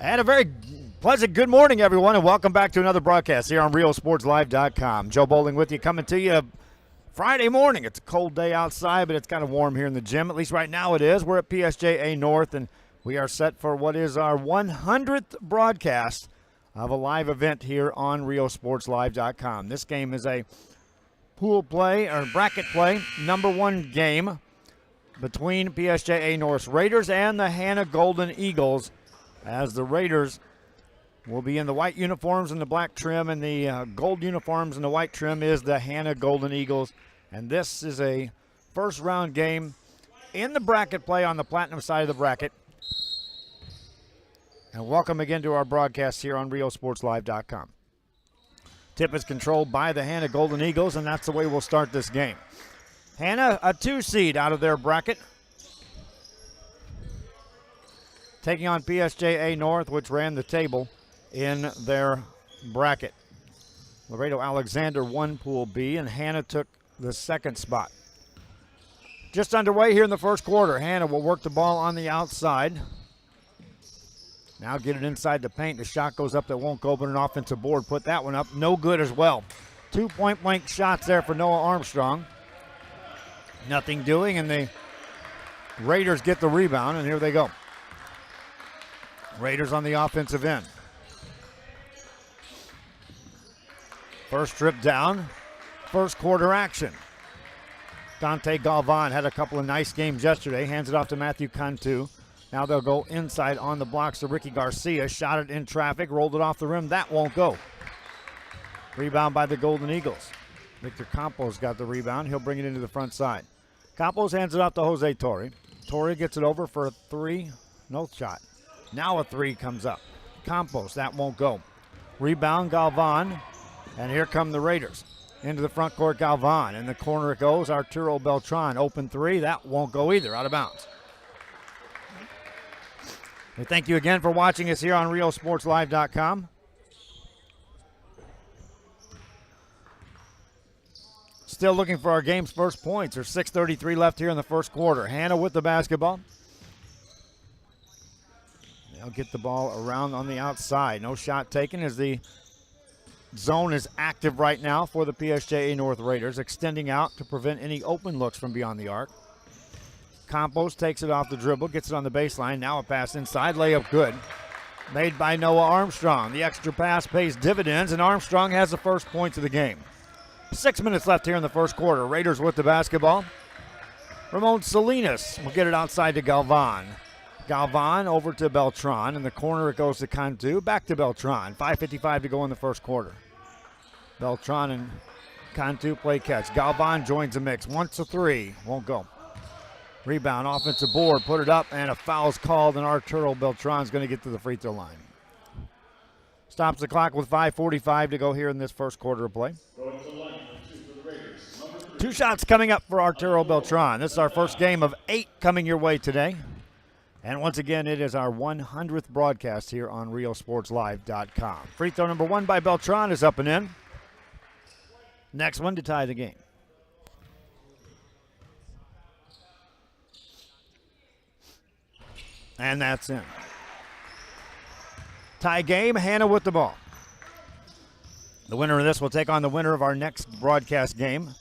And a very pleasant good morning, everyone, and welcome back to another broadcast here on RealSportsLive.com. Joe Bowling with you, coming to you Friday morning. It's a cold day outside, but it's kind of warm here in the gym. At least right now it is. We're at PSJA North, and we are set for what is our 100th broadcast of a live event here on RealSportsLive.com. This game is a pool play, or bracket play, number one game between PSJA North's Raiders and the Hanna Golden Eagles, as the Raiders will be in the white uniforms and the black trim, and the gold uniforms and the white trim is the Hanna Golden Eagles. And this is a first-round game in the bracket play on the platinum side of the bracket. And welcome again to our broadcast here on RealSportsLive.com. Tip is controlled by the Hanna Golden Eagles, and that's the way we'll start this game. Hanna, a 2-seed out of their bracket, taking on PSJA North, which ran the table in their bracket. Laredo Alexander won Pool B, and Hanna took the second spot. Just underway here in the first quarter. Hanna will work the ball on the outside. Now get it inside the paint. The shot goes up that won't go, but an offensive board put that one up. No good as well. 2 point-blank shots there for Noah Armstrong. Nothing doing, and the Raiders get the rebound, and here they go. Raiders on the offensive end. First trip down, first quarter action. Dante Galvan had a couple of nice games yesterday. Hands it off to Matthew Cantu. Now they'll go inside on the blocks to Ricky Garcia. Shot it in traffic, rolled it off the rim. That won't go. Rebound by the Golden Eagles. Victor Campos got the rebound. He'll bring it into the front side. Campos hands it off to Jose Torre. Torre gets it over for a three. No shot. Now a three comes up. Campos, that won't go. Rebound, Galvan. And here come the Raiders. Into the front court, Galvan. In the corner it goes, Arturo Beltran. Open three, that won't go either, out of bounds. We thank you again for watching us here on RealSportsLive.com. Still looking for our game's first points. There's 6:33 left here in the first quarter. Hanna with the basketball. They'll get the ball around on the outside. No shot taken as the zone is active right now for the PSJA North Raiders, extending out to prevent any open looks from beyond the arc. Campos takes it off the dribble, gets it on the baseline. Now a pass inside, layup good. Made by Noah Armstrong. The extra pass pays dividends, and Armstrong has the first points of the game. 6 minutes left here in the first quarter. Raiders with the basketball. Ramon Salinas will get it outside to Galvan. Galvan over to Beltran. In the corner it goes to Cantu. Back to Beltran. 5:55 to go in the first quarter. Beltran and Cantu play catch. Galvan joins the mix. Wants a three. Won't go. Rebound, offensive board. Put it up, and a foul's called, and Arturo Beltran's going to get to the free throw line. Stops the clock with 5:45 to go here in this first quarter of play. Two shots coming up for Arturo Beltran. This is our first game of 8 coming your way today. And once again, it is our 100th broadcast here on RealSportsLive.com. Free throw number 1 by Beltran is up and in. Next one to tie the game. And that's in. Tie game, Hanna with the ball. The winner of this will take on the winner of our next broadcast game,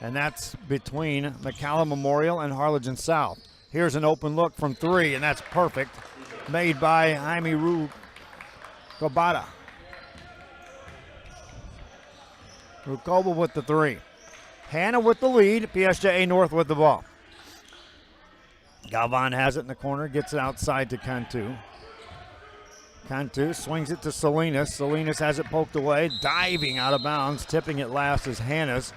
and that's between McCallum Memorial and Harlingen South. Here's an open look from 3, and that's perfect. Made by Jaime Rucobada. Rucoba with the 3. Hanna with the lead, PSJA North with the ball. Galvan has it in the corner, gets it outside to Cantu. Cantu swings it to Salinas. Salinas has it poked away, diving out of bounds. Tipping it last is Hanna's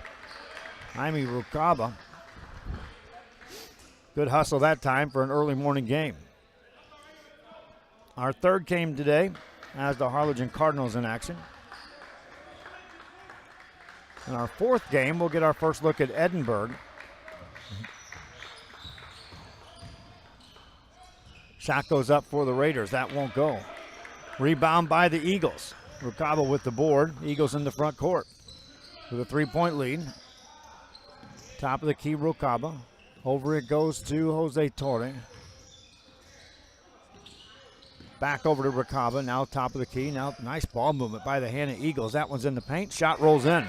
Jaime Rucaba. Good hustle that time for an early morning game. Our third game today has the Harlingen Cardinals in action. In our fourth game, we'll get our first look at Edinburgh. Shot goes up for the Raiders. That won't go. Rebound by the Eagles. Rucaba with the board. Eagles in the front court with a 3-point lead. Top of the key, Rucaba. Over it goes to Jose Torre. Back over to Rakaba, now top of the key. Now nice ball movement by the Hanna Eagles. That one's in the paint, shot rolls in.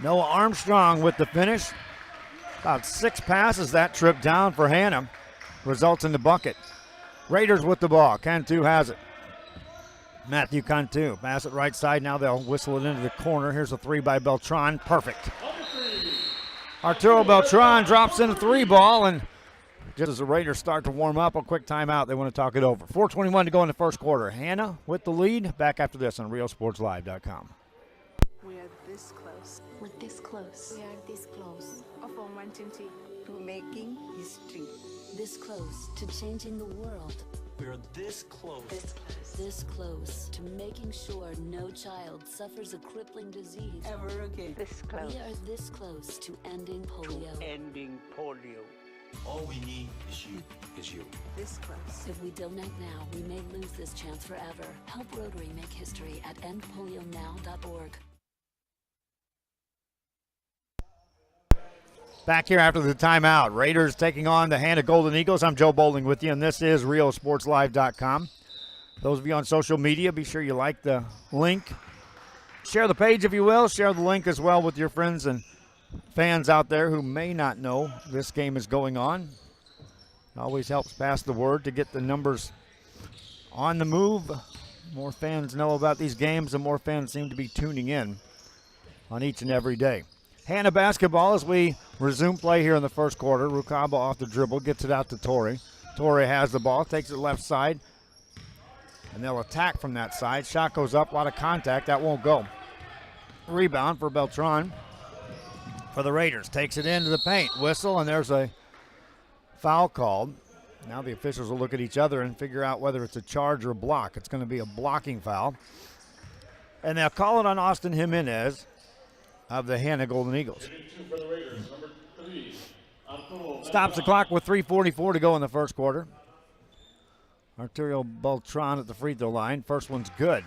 Noah Armstrong with the finish. About 6 passes that trip down for Hanna. Results in the bucket. Raiders with the ball. Cantu has it. Matthew Cantu, pass it right side. Now they'll whistle it into the corner. Here's a 3 by Beltran. Perfect. Arturo Beltran drops in a 3 ball, and just as the Raiders start to warm up, a quick timeout. They want to talk it over. 4:21 to go in the first quarter. Hanna with the lead. Back after this on RealSportsLive.com. We are this close. We're this close. We are this close. Of wanting to making history. This close to changing the world. We're this close. This close. This close to making sure no child suffers a crippling disease. Ever again. This close. We are this close to ending polio. Ending polio. All we need is you. This close. If we don't act now, we may lose this chance forever. Help Rotary make history at endpolionow.org. Back here after the timeout. Raiders taking on the Hanna Golden Eagles. I'm Joe Bowling with you, and this is RealSportsLive.com. Those of you on social media, be sure you like the link. Share the page if you will. Share the link as well with your friends and fans out there who may not know this game is going on. It always helps pass the word to get the numbers on the move. More fans know about these games, and more fans seem to be tuning in on each and every day. Hanna basketball as we resume play here in the first quarter. Rukaba off the dribble, gets it out to Torrey. Torrey has the ball, takes it left side, and they'll attack from that side. Shot goes up, a lot of contact, that won't go. Rebound for Beltran for the Raiders. Takes it into the paint, whistle, and there's a foul called. Now the officials will look at each other and figure out whether it's a charge or a block. It's going to be a blocking foul. And they'll call it on Austin Jimenez of the Hanna Golden Eagles. Stops the clock with 3:44 to go in the first quarter. Arturo Beltran at the free throw line. First one's good.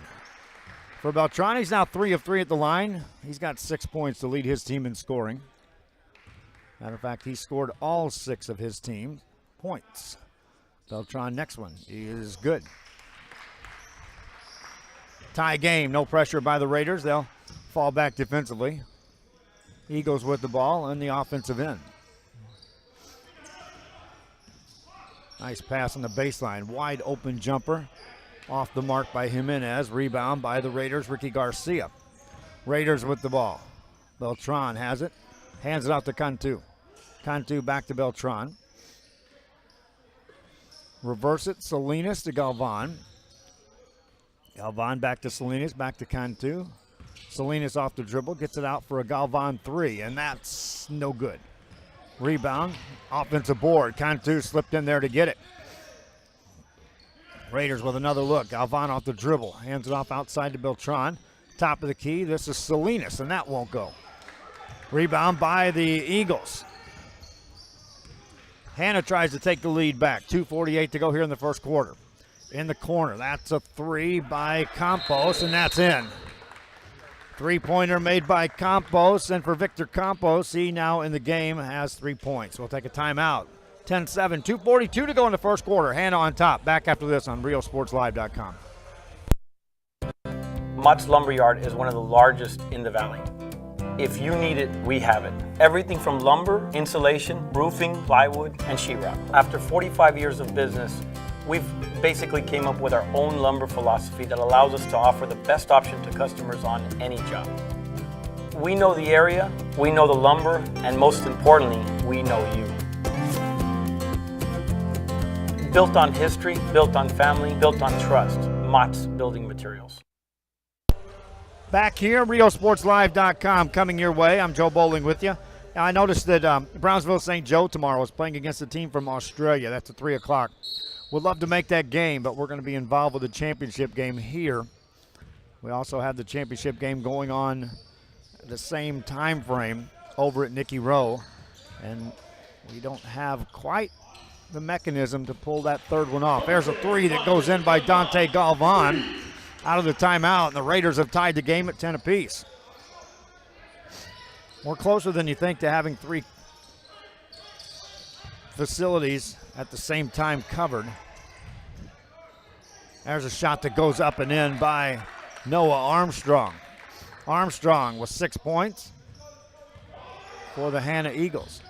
For Beltran, he's now 3 of 3 at the line. He's got 6 points to lead his team in scoring. Matter of fact, he scored all 6 of his team points. Beltran, next one is good. Tie game, no pressure by the Raiders. They'll fall back defensively. Eagles with the ball on the offensive end. Nice pass on the baseline. Wide open jumper. Off the mark by Jimenez. Rebound by the Raiders, Ricky Garcia. Raiders with the ball. Beltran has it. Hands it out to Cantu. Cantu back to Beltran. Reverse it. Salinas to Galvan. Galvan back to Salinas. Back to Cantu. Salinas off the dribble, gets it out for a Galvan 3, and that's no good. Rebound, offensive board. Cantu slipped in there to get it. Raiders with another look. Galvan off the dribble, hands it off outside to Beltran. Top of the key, this is Salinas, and that won't go. Rebound by the Eagles. Hanna tries to take the lead back. 2:48 to go here in the first quarter. In the corner, that's a 3 by Campos, and that's in. Three-pointer made by Campos, and for Victor Campos, he now in the game has 3 points. We'll take a timeout. 10-7, 2:42 to go in the first quarter. Hanna on top. Back after this on RealSportsLive.com. Mott's Lumberyard is one of the largest in the valley. If you need it, we have it. Everything from lumber, insulation, roofing, plywood, and sheetrock. After 45 years of business, we've basically came up with our own lumber philosophy that allows us to offer the best option to customers on any job. We know the area, we know the lumber, and most importantly, we know you. Built on history, built on family, built on trust. Mott's Building Materials. Back here, RealSportsLive.com coming your way. I'm Joe Bowling with you. Now, I noticed that Brownsville St. Joe tomorrow is playing against a team from Australia. That's at 3 o'clock. Would love to make that game, but we're going to be involved with the championship game here. We also have the championship game going on at the same time frame over at Nicky Rowe, and we don't have quite the mechanism to pull that third one off. There's a 3 that goes in by Dante Galvan out of the timeout, and the Raiders have tied the game at 10 apiece. We're closer than you think to having 3 facilities at the same time covered. There's a shot that goes up and in by Noah Armstrong. Armstrong with 6 points for the Hanna Eagles.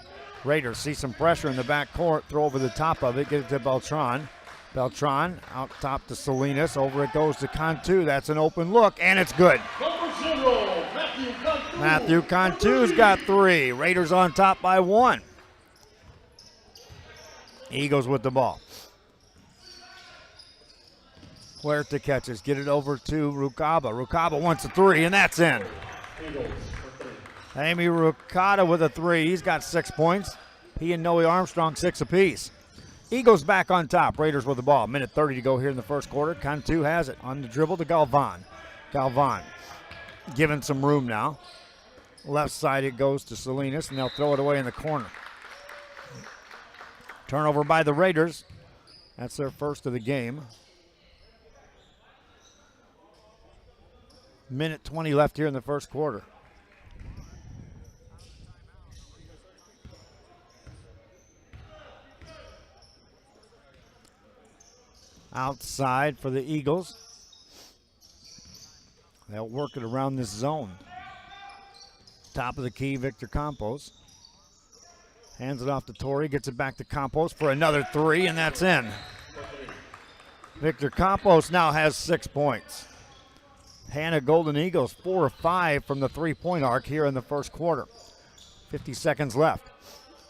Raiders see some pressure in the back court, throw over the top of it, get it to Beltran. Beltran out top to Salinas, over it goes to Cantu. That's an open look, and it's good. Matthew Cantu's got 3. Raiders on top by 1. Eagles with the ball. Huerta catches, get it over to Rucaba. Rucaba wants a 3, and that's in. Amy Rucada with a 3. He's got 6 points. He and Noe Armstrong 6 apiece. Eagles back on top. Raiders with the ball. Minute 30 to go here in the first quarter. Cantu has it on the dribble to Galvan. Galvan given some room now. Left side it goes to Salinas, and they'll throw it away in the corner. Turnover by the Raiders. That's their first of the game. Minute 20 left here in the first quarter. Outside for the Eagles. They'll work it around this zone. Top of the key, Victor Campos. Hands it off to Torrey, gets it back to Campos for another 3, and that's in. Victor Campos now has 6 points. Hanna Golden Eagles 4 of 5 from the 3-point arc here in the first quarter. 50 seconds left.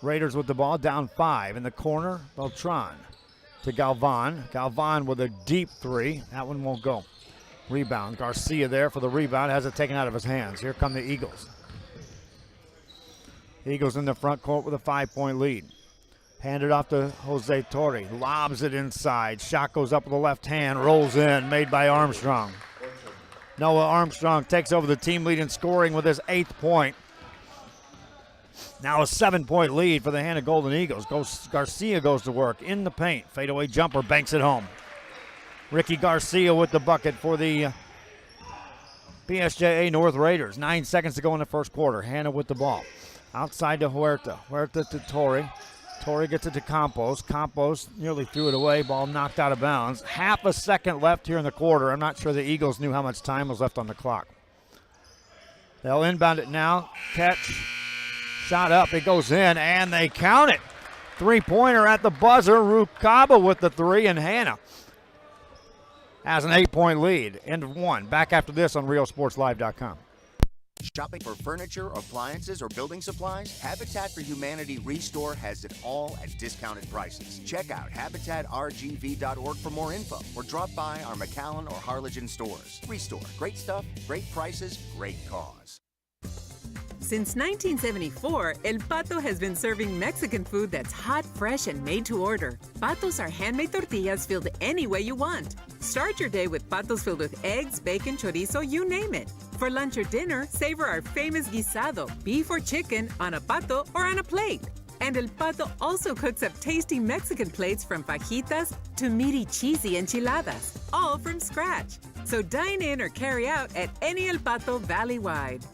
Raiders with the ball, down 5. In the corner, Beltran to Galvan. Galvan with a deep 3. That one won't go. Rebound. Garcia there for the rebound. Has it taken out of his hands. Here come the Eagles. Eagles in the front court with a 5-point lead. Handed off to Jose Torre. Lobs it inside. Shot goes up with the left hand. Rolls in. Made by Armstrong. Noah Armstrong takes over the team lead in scoring with his 8th point. Now a 7-point lead for the Hanna Golden Eagles. Garcia goes to work in the paint. Fadeaway jumper, banks it home. Ricky Garcia with the bucket for the PSJA North Raiders. 9 seconds to go in the first quarter. Hanna with the ball. Outside to Huerta. Huerta to Torrey. Torrey gets it to Campos. Campos nearly threw it away. Ball knocked out of bounds. Half a second left here in the quarter. I'm not sure the Eagles knew how much time was left on the clock. They'll inbound it now. Catch. Shot up. It goes in, and they count it. 3-pointer at the buzzer. Rucaba with the 3, and Hanna has an 8-point lead. End of 1. Back after this on RealSportsLive.com. Shopping for furniture, appliances, or building supplies? Habitat for Humanity Restore has it all at discounted prices. Check out habitatrgv.org for more info, or drop by our McAllen or Harlingen stores. Restore. Great stuff, great prices, great cause. Since 1974, El Pato has been serving Mexican food that's hot, fresh, and made to order. Patos are handmade tortillas filled any way you want. Start your day with patos filled with eggs, bacon, chorizo, you name it. For lunch or dinner, savor our famous guisado, beef or chicken, on a pato or on a plate. And El Pato also cooks up tasty Mexican plates from fajitas to meaty, cheesy enchiladas, all from scratch. So dine in or carry out at any El Pato valley-wide.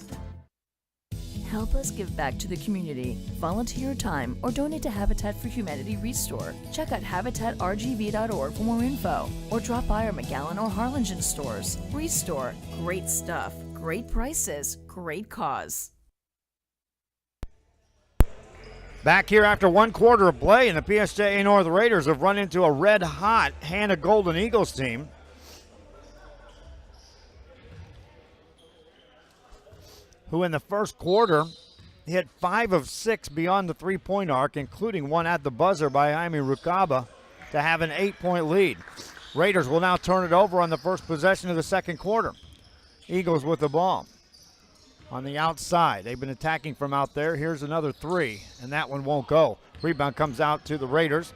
Help us give back to the community. Volunteer your time or donate to Habitat for Humanity Restore. Check out habitatrgv.org for more info, or drop by our McAllen or Harlingen stores. Restore. Great stuff, great prices, great cause. Back here after 1 quarter of play, and the PSJA North Raiders have run into a red-hot Hanna Golden Eagles team. Who in the first quarter hit 5 of 6 beyond the 3-point arc, including one at the buzzer by Jaime Rucaba, to have an 8-point lead. Raiders will now turn it over on the first possession of the second quarter. Eagles with the ball on the outside. They've been attacking from out there. Here's another 3, and that one won't go. Rebound comes out to the Raiders.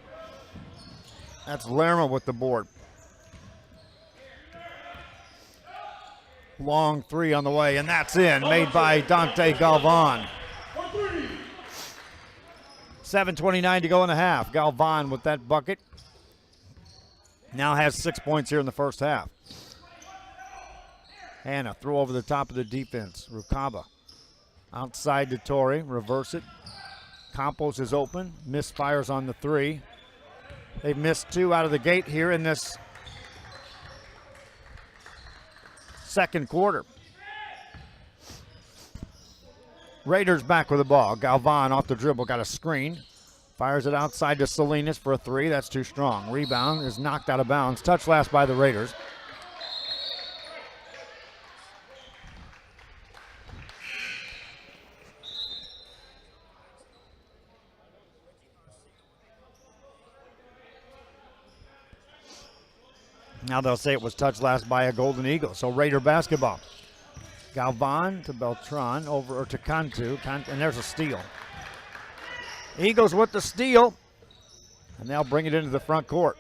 That's Lerma with the board. Long 3 on the way, and that's in, made by Dante Galvan. 7:29 to go in the half. Galvan with that bucket. Now has 6 points here in the first half. Hanna throw over the top of the defense. Rucaba outside to Torrey, reverse it. Campos is open, misfires on the 3. They've missed 2 out of the gate here in this second quarter. Raiders back with the ball. Galvan off the dribble, got a screen. Fires it outside to Salinas for a three. That's too strong. Rebound is knocked out of bounds. Touch last by the Raiders. Now they'll say it was touched last by a Golden Eagle. So Raider basketball. Galvan to Beltran over to Cantu. And there's a steal. Eagles with the steal. And they'll bring it into the front court.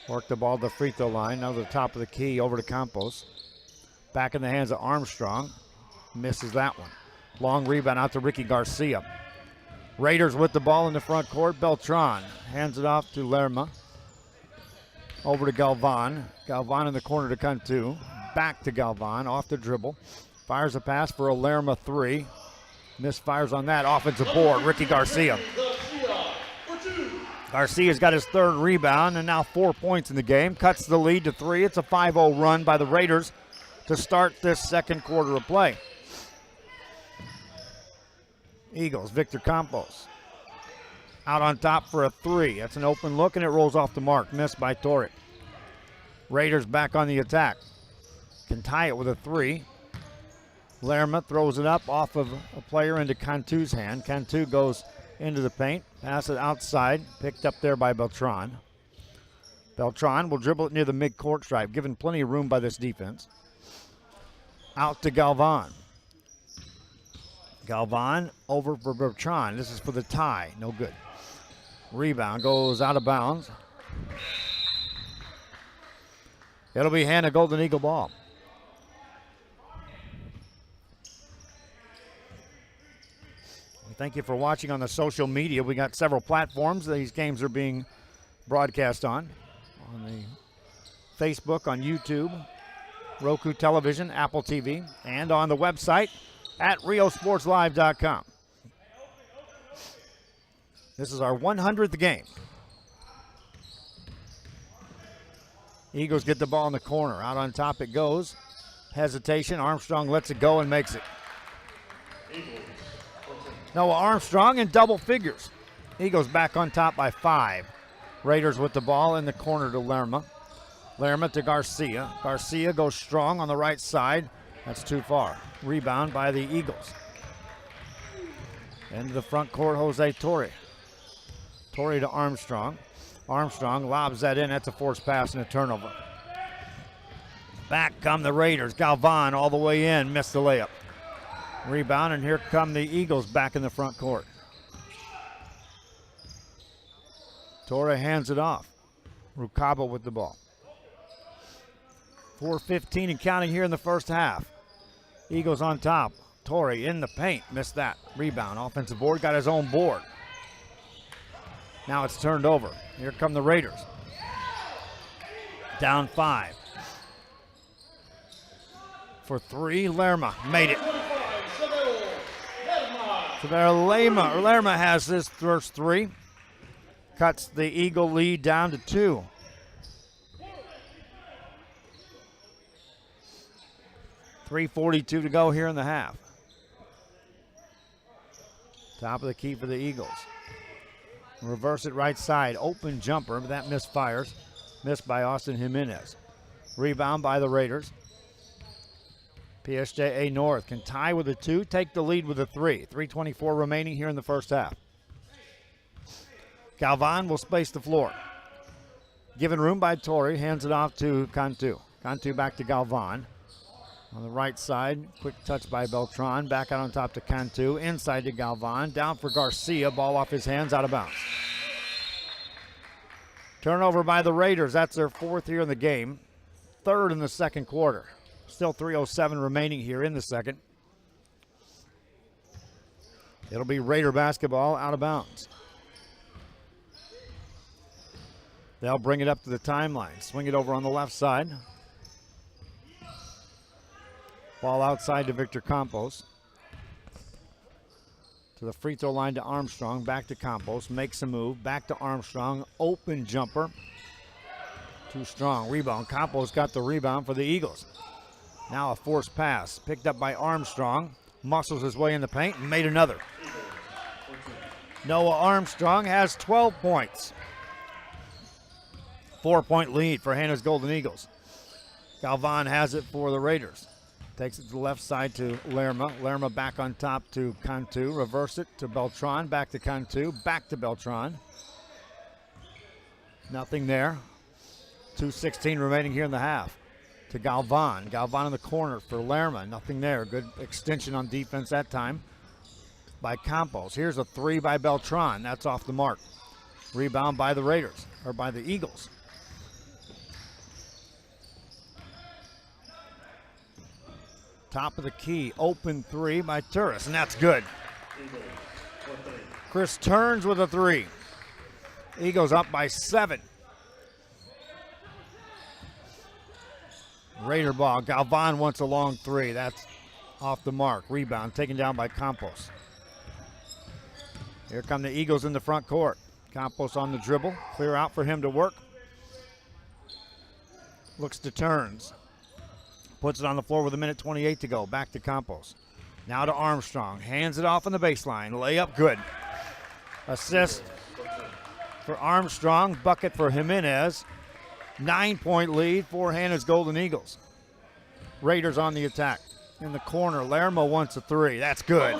Work the ball to the free throw line. Now to the top of the key over to Campos. Back in the hands of Armstrong. Misses that one. Long rebound out to Ricky Garcia. Raiders with the ball in the front court. Beltran hands it off to Lerma. Over to Galvan. Galvan in the corner to Cantu. Back to Galvan off the dribble. Fires a pass for a Lerma three. Misfires on that. Offensive board. Ricky Garcia. Garcia's got his third rebound and now 4 points in the game. Cuts the lead to three. It's a 5-0 run by the Raiders to start this second quarter of play. Eagles, Victor Campos. Out on top for a three. That's an open look, and it rolls off the mark. Missed by Torre. Raiders back on the attack. Can tie it with a three. Lerma throws it up off of a player into Cantu's hand. Cantu goes into the paint. Pass it outside. Picked up there by Beltran. Beltran will dribble it near the mid-court stripe, given plenty of room by this defense. Out to Galvan. Galvan over for Bertrand. This is for the tie. No good. Rebound goes out of bounds. It'll be Hanna Golden Eagle ball. Thank you for watching on the social media. We got several platforms these games are being broadcast on the Facebook, on YouTube, Roku Television, Apple TV, and on the website at riosportslive.com. This is our 100th game. Eagles get the ball in the corner. Out on top it goes. Hesitation. Armstrong lets it go and makes it. Noah Armstrong in double figures. Eagles back on top by 5. Raiders with the ball in the corner to Lerma. Lerma to Garcia. Garcia goes strong on the right side. That's too far. Rebound by the Eagles. Into the front court, Jose Torre. Torre to Armstrong. Armstrong lobs that in. That's a forced pass and a turnover. Back come the Raiders. Galvan all the way in. Missed the layup. Rebound, and here come the Eagles back in the front court. Torre hands it off. Rucaba with the ball. 4:15 and counting here in the first half. Eagles on top. Torre in the paint. Missed that. Rebound. Offensive board. Got his own board. Now it's turned over. Here come the Raiders. Down 5. For 3, Lerma made it. So there, Lerma has this first 3. Cuts the Eagle lead down to 2. .342 to go here in the half. Top of the key for the Eagles. Reverse it right side. Open jumper, but that misfires. Missed by Austin Jimenez. Rebound by the Raiders. PSJA North can tie with a 2, take the lead with a 3. 3:24 remaining here in the first half. Galvan will space the floor. Given room by Torre, hands it off to Cantu. Cantu back to Galvan. On the right side, quick touch by Beltran. Back out on top to Cantu. Inside to Galvan. Down for Garcia. Ball off his hands, out of bounds. Turnover by the Raiders. That's their 4th here in the game. 3rd in the second quarter. Still 3:07 remaining here in the second. It'll be Raider basketball, out of bounds. They'll bring it up to the timeline. Swing it over on the left side. Ball outside to Victor Campos. To the free throw line to Armstrong, back to Campos, makes a move, back to Armstrong, open jumper. Too strong, rebound. Campos got the rebound for the Eagles. Now a forced pass, picked up by Armstrong, muscles his way in the paint and made another. Noah Armstrong has 12 points. 4-point lead for Hanna's Golden Eagles. Galvan has it for the Raiders. Takes it to the left side to Lerma. Lerma back on top to Cantu. Reverse it to Beltran. Back to Cantu. Back to Beltran. Nothing there. 2:16 remaining here in the half. To Galvan. Galvan in the corner for Lerma. Nothing there. Good extension on defense that time by Campos. Here's a three by Beltran. That's off the mark. Rebound by the Raiders, or by the Eagles. Top of the key, open three by Turris, and that's good. Chris Turns with a three. Eagles up by 7. Raider ball, Galvan wants a long three. That's off the mark. Rebound taken down by Campos. Here come the Eagles in the front court. Campos on the dribble, clear out for him to work. Looks to Turns. Puts it on the floor with 1:28 to go. Back to Campos. Now to Armstrong. Hands it off on the baseline. Layup good. Assist for Armstrong. Bucket for Jimenez. 9-point lead for Hanna's Golden Eagles. Raiders on the attack. In the corner, Lerma wants a three. That's good.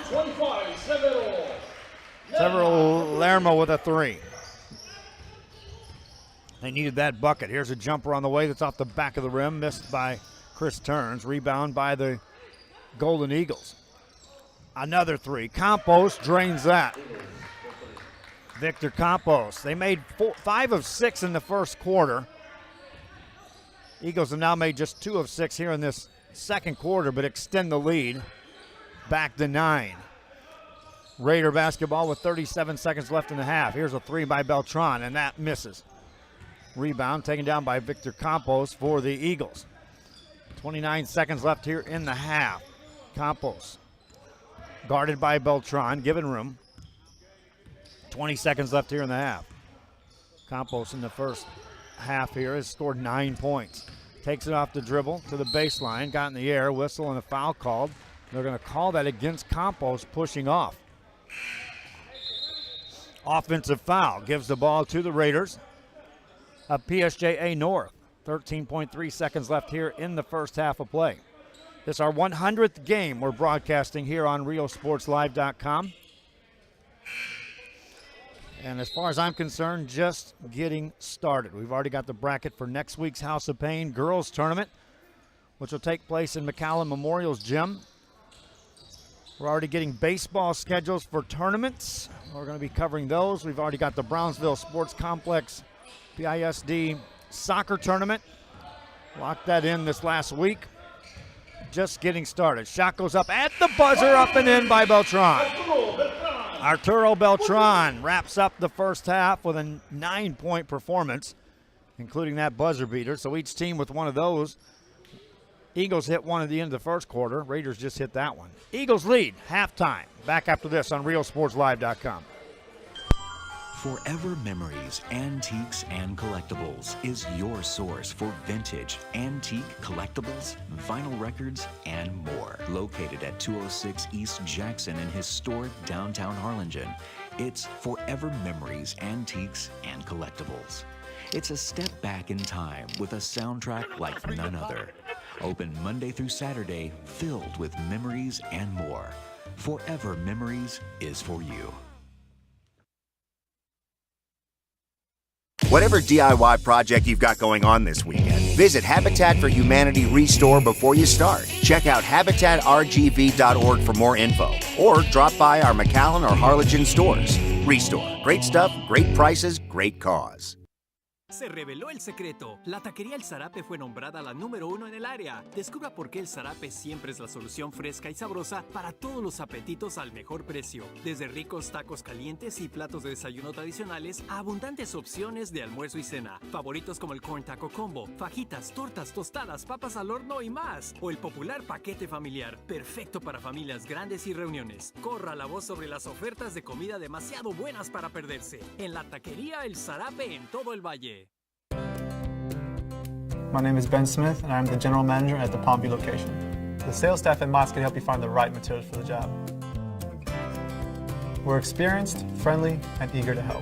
Several Lerma with a three. They needed that bucket. Here's a jumper on the way that's off the back of the rim. Missed by Chris Turns. Rebound by the Golden Eagles. Another three. Campos drains that. Victor Campos. They made 5 of 6 in the first quarter. Eagles have now made just 2 of 6 here in this second quarter, but extend the lead back to 9. Raider basketball with 37 seconds left in the half. Here's a three by Beltran, and that misses. Rebound taken down by Victor Campos for the Eagles. 29 seconds left here in the half. Campos guarded by Beltran, given room. 20 seconds left here in the half. Campos in the first half here has scored 9 points. Takes it off the dribble to the baseline, got in the air, whistle and a foul called. They're going to call that against Campos pushing off. Offensive foul gives the ball to the Raiders of PSJA North. 13.3 seconds left here in the first half of play. This is our 100th game we're broadcasting here on RioSportsLive.com. And as far as I'm concerned, just getting started. We've already got the bracket for next week's House of Pain Girls Tournament, which will take place in McAllen Memorial's gym. We're already getting baseball schedules for tournaments. We're going to be covering those. We've already got the Brownsville Sports Complex PISD soccer tournament. Locked that in this last week. Just getting started. Shot goes up at the buzzer, up and in by Beltran. Arturo Beltran wraps up the first half with a 9-point performance, including that buzzer beater. So each team with one of those. Eagles hit one at the end of the first quarter. Raiders just hit that one. Eagles lead, halftime. Back after this on RioSportsLive.com. Forever Memories, Antiques and Collectibles is your source for vintage, antique collectibles, vinyl records, and more. Located at 206 East Jackson in historic downtown Harlingen, it's Forever Memories, Antiques and Collectibles. It's a step back in time with a soundtrack like none other. Open Monday through Saturday, filled with memories and more. Forever Memories is for you. Whatever DIY project you've got going on this weekend, visit Habitat for Humanity Restore before you start. Check out habitatrgv.org for more info, or drop by our McAllen or Harlingen stores. Restore. Great stuff, great prices, great cause. Se reveló el secreto. La taquería El Zarape fue nombrada la número 1 en el área. Descubra por qué El Zarape siempre es la solución fresca y sabrosa para todos los apetitos al mejor precio. Desde ricos tacos calientes y platos de desayuno tradicionales a abundantes opciones de almuerzo y cena. Favoritos como el Corn Taco Combo, fajitas, tortas, tostadas, papas al horno y más. O el popular paquete familiar, perfecto para familias grandes y reuniones. Corra la voz sobre las ofertas de comida demasiado buenas para perderse. En la taquería El Zarape en todo el valle. My name is Ben Smith, and I'm the general manager at the Palm View location. The sales staff at Mott's can help you find the right materials for the job. We're experienced, friendly, and eager to help.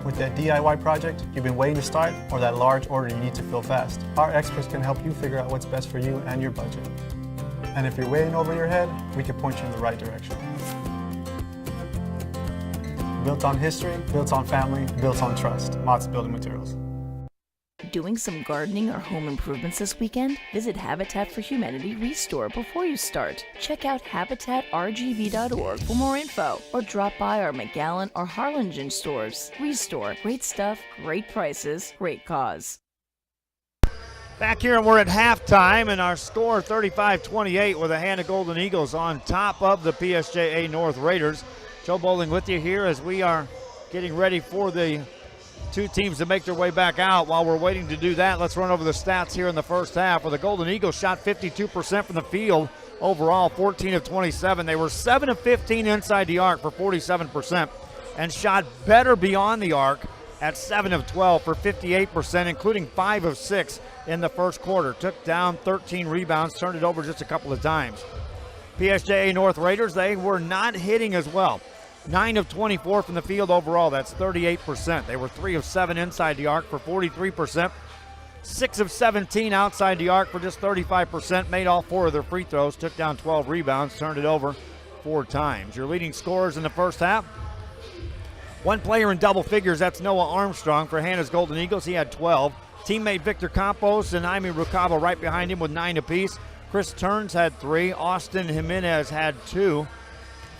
With that DIY project you've been waiting to start, or that large order you need to fill fast, our experts can help you figure out what's best for you and your budget. And if you're way in over your head, we can point you in the right direction. Built on history, built on family, built on trust. Mott's Building Materials. Doing some gardening or home improvements this weekend? Visit Habitat for Humanity Restore before you start. Check out habitatrgv.org for more info, or drop by our McAllen or Harlingen stores. Restore. Great stuff, great prices, great cause. Back here, and we're at halftime, and our score 35-28 with the Hanna Golden Eagles on top of the PSJA North Raiders. Joe Bowling with you here as we are getting ready for the two teams to make their way back out. While we're waiting to do that, let's run over the stats here in the first half, where the Golden Eagles shot 52% from the field overall, 14 of 27. They were 7 of 15 inside the arc for 47%, and shot better beyond the arc at 7 of 12 for 58%, including 5 of 6 in the first quarter. Took down 13 rebounds, turned it over just a couple of times. PSJA North Raiders, they were not hitting as well. 9 of 24 from the field overall, that's 38%. They were 3 of 7 inside the arc for 43%. 6 of 17 outside the arc for just 35%. Made all 4 of their free throws, took down 12 rebounds, turned it over 4 times. Your leading scorers in the first half, one player in double figures, that's Noah Armstrong for Hanna's Golden Eagles. He had 12. Teammate Victor Campos and Jaime Rucava right behind him with 9 apiece. Chris Turns had 3. Austin Jimenez had 2.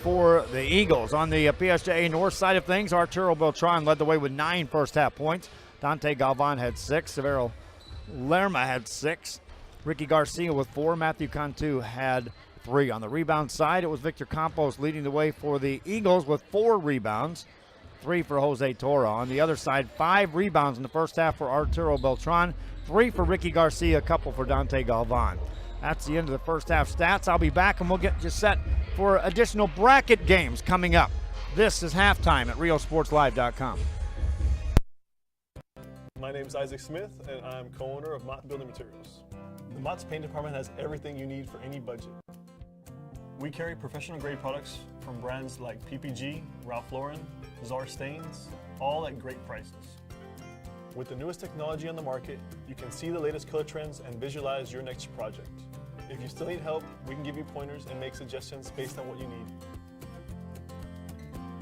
For the Eagles. On the PSJA North side of things, Arturo Beltran led the way with 9 first-half points. Dante Galvan had 6. Severo Lerma had 6. Ricky Garcia with 4. Matthew Cantu had 3. On the rebound side, it was Victor Campos leading the way for the Eagles with 4 rebounds, 3 for Jose Toro. On the other side, 5 rebounds in the first half for Arturo Beltran, 3 for Ricky Garcia, a couple for Dante Galvan. That's the end of the first half stats. I'll be back and we'll get you set for additional bracket games coming up. This is halftime at RioSportsLive.com. My name is Isaac Smith and I'm co-owner of Mott Building Materials. The Mott's paint department has everything you need for any budget. We carry professional grade products from brands like PPG, Ralph Lauren, Czar Stains, all at great prices. With the newest technology on the market, you can see the latest color trends and visualize your next project. If you still need help, we can give you pointers and make suggestions based on what you need.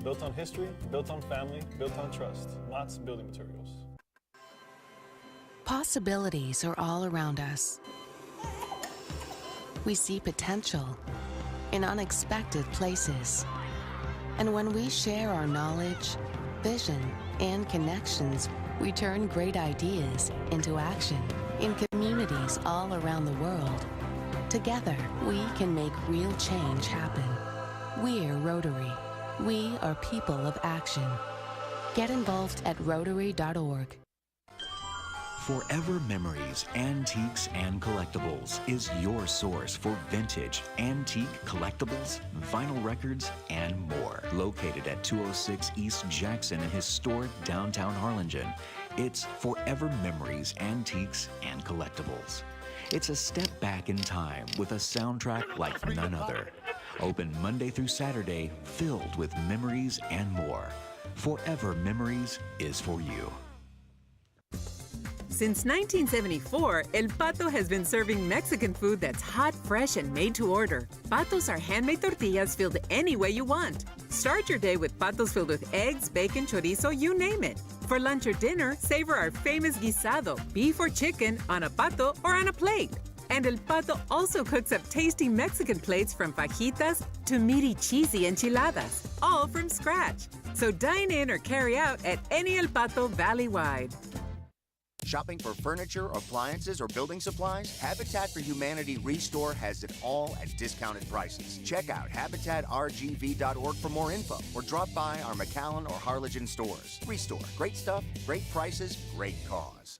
Built on history, built on family, built on trust. Mott's Building Materials. Possibilities are all around us. We see potential in unexpected places. And when we share our knowledge, vision, and connections, we turn great ideas into action in communities all around the world. Together, we can make real change happen. We're Rotary. We are people of action. Get involved at Rotary.org. Forever Memories, Antiques, and Collectibles is your source for vintage, antique collectibles, vinyl records, and more. Located at 206 East Jackson in historic downtown Harlingen, it's Forever Memories, Antiques, and Collectibles. It's a step back in time with a soundtrack like none other. Open Monday through Saturday, filled with memories and more. Forever Memories is for you. Since 1974, El Pato has been serving Mexican food that's hot, fresh, and made to order. Patos are handmade tortillas filled any way you want. Start your day with patos filled with eggs, bacon, chorizo, you name it. For lunch or dinner, savor our famous guisado, beef or chicken, on a pato or on a plate. And El Pato also cooks up tasty Mexican plates from fajitas to meaty, cheesy enchiladas, all from scratch. So dine in or carry out at any El Pato valley-wide. Shopping for furniture, appliances, or building supplies? Habitat for Humanity Restore has it all at discounted prices. Check out habitatrgv.org for more info or drop by our McAllen or Harlingen stores. Restore. Great stuff, great prices, great cause.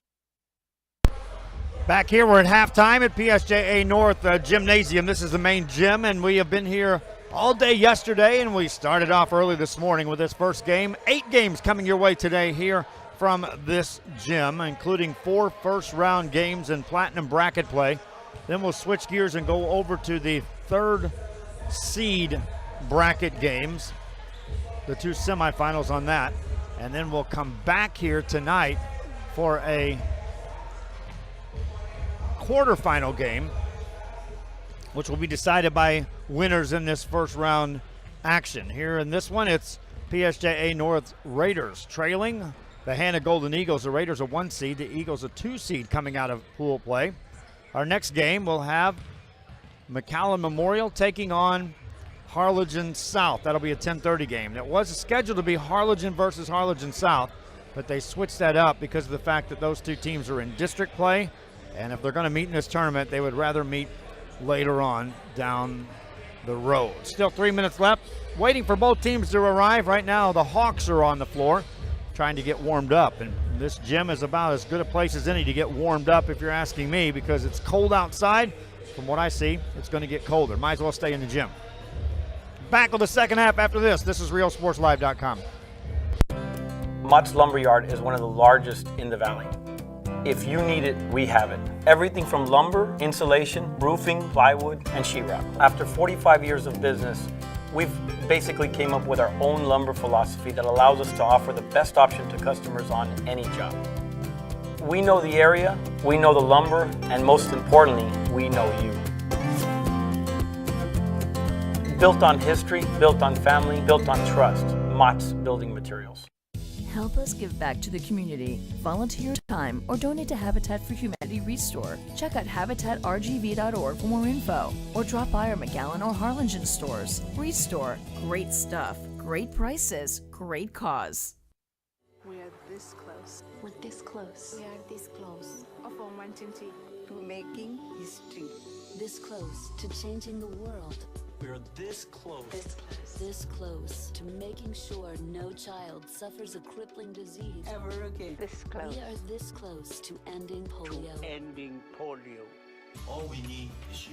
Back here, we're at halftime at PSJA North Gymnasium. This is the main gym, and we have been here all day yesterday, and we started off early this morning with this first game. 8 games coming your way today here from this gym, including 4 first-round games in platinum bracket play. Then we'll switch gears and go over to the 3rd seed bracket games, the 2 semifinals on that. And then we'll come back here tonight for a quarterfinal game, which will be decided by winners in this first round action. Here in this one, it's PSJA North Raiders trailing the Hanna Golden Eagles. The Raiders are 1 seed, the Eagles a 2 seed coming out of pool play. Our next game will have McAllen Memorial taking on Harlingen South. That'll be a 10:30 game. It was scheduled to be Harlingen versus Harlingen South, but they switched that up because of the fact that those 2 teams are in district play. And if they're going to meet in this tournament, they would rather meet later on down the road. Still 3 minutes left, waiting for both teams to arrive. Right now, the Hawks are on the floor trying to get warmed up. And this gym is about as good a place as any to get warmed up, if you're asking me, because it's cold outside. From what I see, it's going to get colder. Might as well stay in the gym. Back with the second half after this. This is RealSportsLive.com. Mott's Lumberyard is one of the largest in the valley. If you need it, we have it. Everything from lumber, insulation, roofing, plywood, and sheetrock. After 45 years of business, we've basically came up with our own lumber philosophy that allows us to offer the best option to customers on any job. We know the area, we know the lumber, and most importantly, we know you. Built on history, built on family, built on trust. Mott's Building Materials. Help us give back to the community. Volunteer your time or donate to Habitat for Humanity Restore. Check out habitatrgv.org for more info or drop by our McAllen or Harlingen stores. Restore. Great stuff, great prices, great cause. We are this close. We're this close. We are this close. Of wanting to making history. This close to changing the world. We're this close. This close to making sure no child suffers a crippling disease Ever again. This close. We are this close to ending polio. Ending polio. All we need is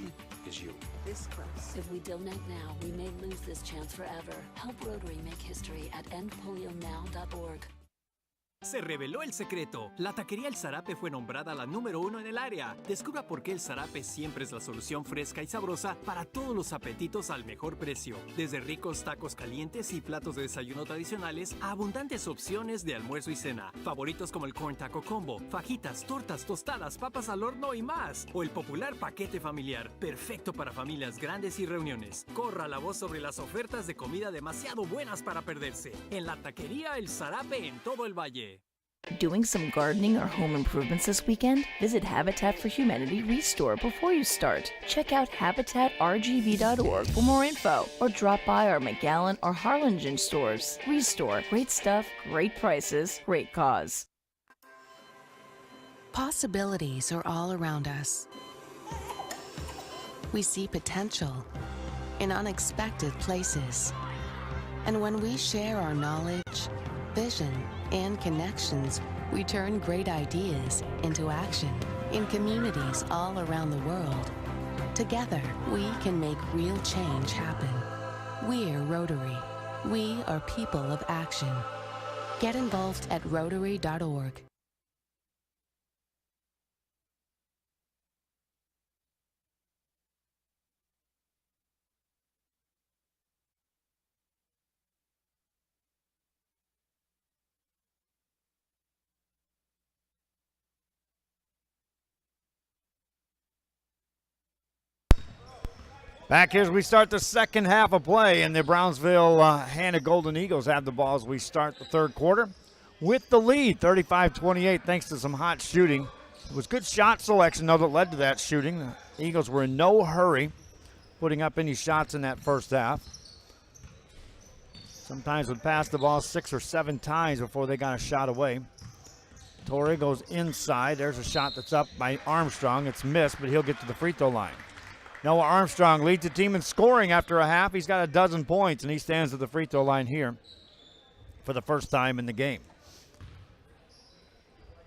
you. This close. If we donate now, we may lose this chance forever. Help Rotary make history at endpolionow.org. Se reveló el secreto. La taquería El Zarape fue nombrada la número 1 en el área. Descubra por qué El Zarape siempre es la solución fresca y sabrosa para todos los apetitos al mejor precio. Desde ricos tacos calientes y platos de desayuno tradicionales a abundantes opciones de almuerzo y cena. Favoritos como el Corn Taco Combo, fajitas, tortas, tostadas, papas al horno y más. O el popular paquete familiar, perfecto para familias grandes y reuniones. Corra la voz sobre las ofertas de comida demasiado buenas para perderse. En la taquería El Zarape en todo el valle. Doing some gardening or home improvements this weekend? Visit Habitat for Humanity Restore before you start. Check out habitatrgv.org for more info or drop by our McAllen or Harlingen stores. Restore. Great stuff, great prices, great cause. Possibilities are all around us. We see potential in unexpected places. And when we share our knowledge, vision, and connections, we turn great ideas into action in communities all around the world. Together, we can make real change happen. We're Rotary. We are people of action. Get involved at Rotary.org. Back here as we start the second half of play, and the Brownsville Hanna Golden Eagles have the ball as we start the third quarter with the lead, 35-28, thanks to some hot shooting. It was good shot selection, though, that led to that shooting. The Eagles were in no hurry putting up any shots in that first half. Sometimes would pass the ball 6 or 7 times before they got a shot away. Torrey goes inside. There's a shot that's up by Armstrong. It's missed, but he'll get to the free throw line. Noah Armstrong leads the team in scoring after a half. He's got a dozen points, and he stands at the free throw line here for the first time in the game.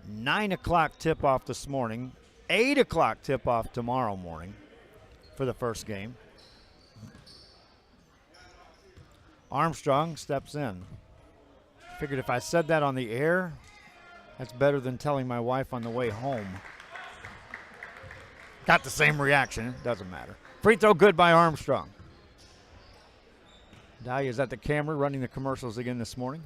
9 o'clock tip-off this morning. 8 o'clock tip-off tomorrow morning for the first game. Armstrong steps in. Figured if I said that on the air, that's better than telling my wife on the way home. Got the same reaction. It doesn't matter. Free throw good by Armstrong. Dahlia's at the camera running the commercials again this morning.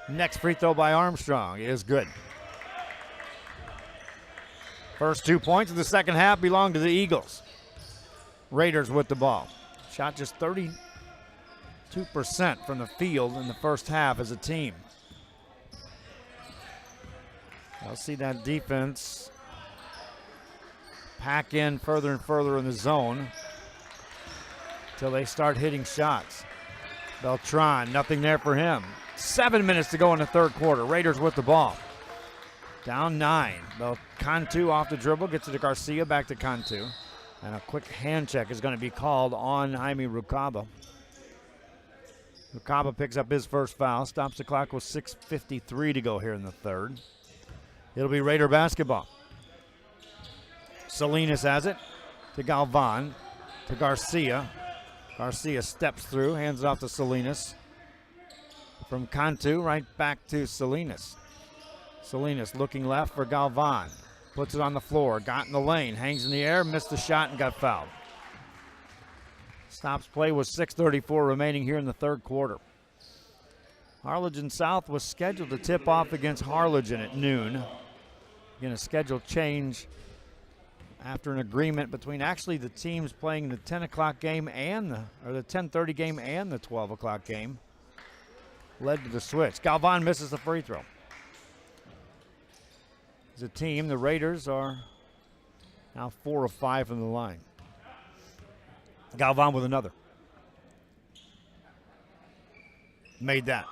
Next free throw by Armstrong is good. First 2 points of the second half belong to the Eagles. Raiders with the ball. Shot just 32% from the field in the first half as a team. I'll see that defense pack in further and further in the zone until they start hitting shots. Beltran, nothing there for him. 7 minutes to go in the third quarter. Raiders with the ball. Down 9. Cantu off the dribble, gets it to Garcia, back to Cantu. And a quick hand check is going to be called on Jaime Rucaba. Rucaba picks up his first foul, stops the clock with 6:53 to go here in the third. It'll be Raider basketball. Salinas has it to Galvan, to Garcia. Garcia steps through, hands it off to Salinas. From Cantu, right back to Salinas. Salinas looking left for Galvan. Puts it on the floor, got in the lane, hangs in the air, missed the shot and got fouled. Stops play with 6:34 remaining here in the third quarter. Harlingen South was scheduled to tip off against Harlingen at noon. Again, a schedule change after an agreement between actually the teams playing the 10 o'clock game and the 10:30 game and the 12 o'clock game led to the switch. Galvan misses the free throw. As a team, the Raiders are now 4 of 5 from the line. Galvan with another. Made that.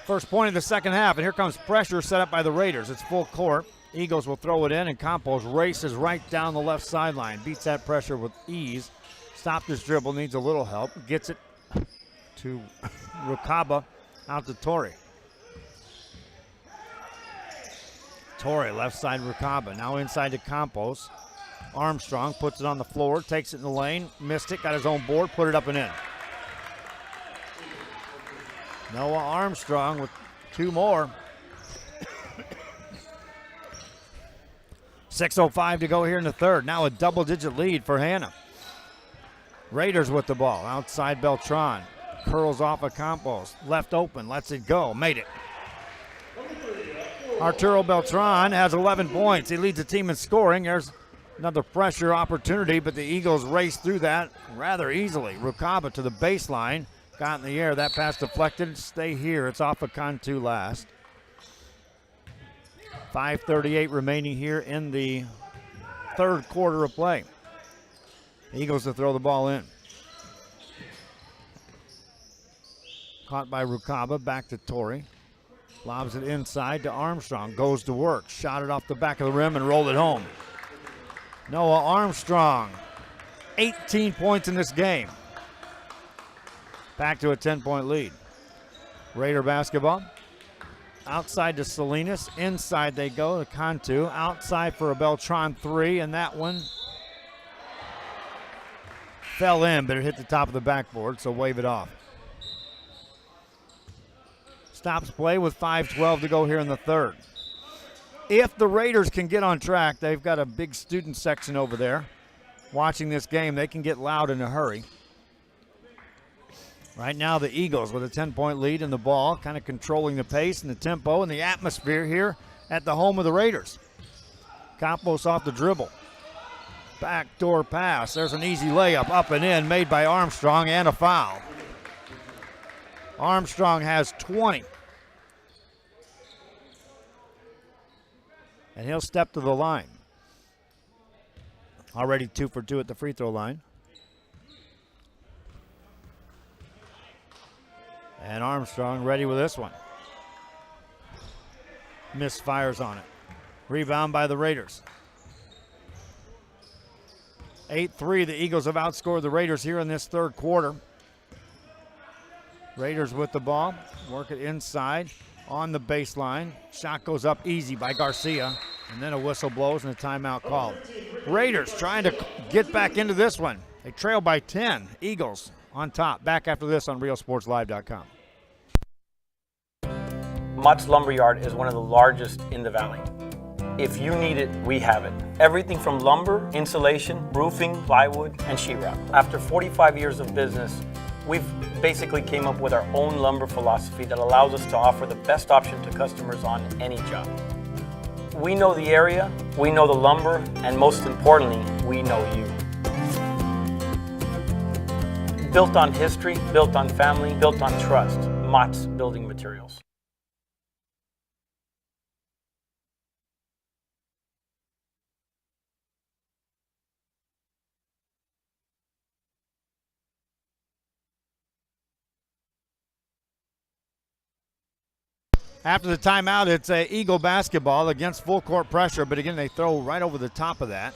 First point of the second half, and here comes pressure set up by the Raiders. It's full court. Eagles will throw it in, and Campos races right down the left sideline. Beats that pressure with ease. Stopped his dribble, needs a little help. Gets it to Rucaba, out to Torrey. Torrey, left side Rucaba. Now inside to Campos. Armstrong puts it on the floor, takes it in the lane, missed it, got his own board, put it up and in. Noah Armstrong with 2 more. 6:05 to go here in the third. Now a double-digit lead for Hanna. Raiders with the ball. Outside Beltran. Curls off of Campos. Left open, lets it go, made it. Arturo Beltran has 11 points. He leads the team in scoring. There's another pressure opportunity, but the Eagles race through that rather easily. Rucaba to the baseline. Got in the air. That pass deflected. Stay here. It's off of Cantu last. 5:38 remaining here in the third quarter of play. The Eagles to throw the ball in. Caught by Rucaba. Back to Torrey. Lobs it inside to Armstrong. Goes to work. Shot it off the back of the rim and rolled it home. Noah Armstrong. 18 points in this game. Back to a 10-point lead. Raider basketball. Outside to Salinas. Inside they go to Cantu. Outside for a Beltran 3, and that one fell in, but it hit the top of the backboard, so wave it off. Stops play with 5:12 to go here in the third. If the Raiders can get on track, they've got a big student section over there watching this game. They can get loud in a hurry. Right now, the Eagles with a 10-point lead in the ball, kind of controlling the pace and the tempo and the atmosphere here at the home of the Raiders. Campos off the dribble. Backdoor pass. There's an easy layup up and in made by Armstrong, and a foul. Armstrong has 20. And he'll step to the line. Already 2 for 2 at the free throw line. And Armstrong ready with this one. Misfires on it. Rebound by the Raiders. 8-3, the Eagles have outscored the Raiders here in this third quarter. Raiders with the ball, work it inside on the baseline. Shot goes up easy by Garcia, and then a whistle blows and a timeout called. Raiders trying to get back into this one. They trail by 10. Eagles on top. Back after this on RealSportsLive.com. Mott's Lumberyard is one of the largest in the valley. If you need it, we have it. Everything from lumber, insulation, roofing, plywood, and sheetrock. After 45 years of business, we've basically came up with our own lumber philosophy that allows us to offer the best option to customers on any job. We know the area, we know the lumber, and most importantly, we know you. Built on history, built on family, built on trust. Mott's Building Materials. After the timeout, it's Eagle basketball against full court pressure, but again, they throw right over the top of that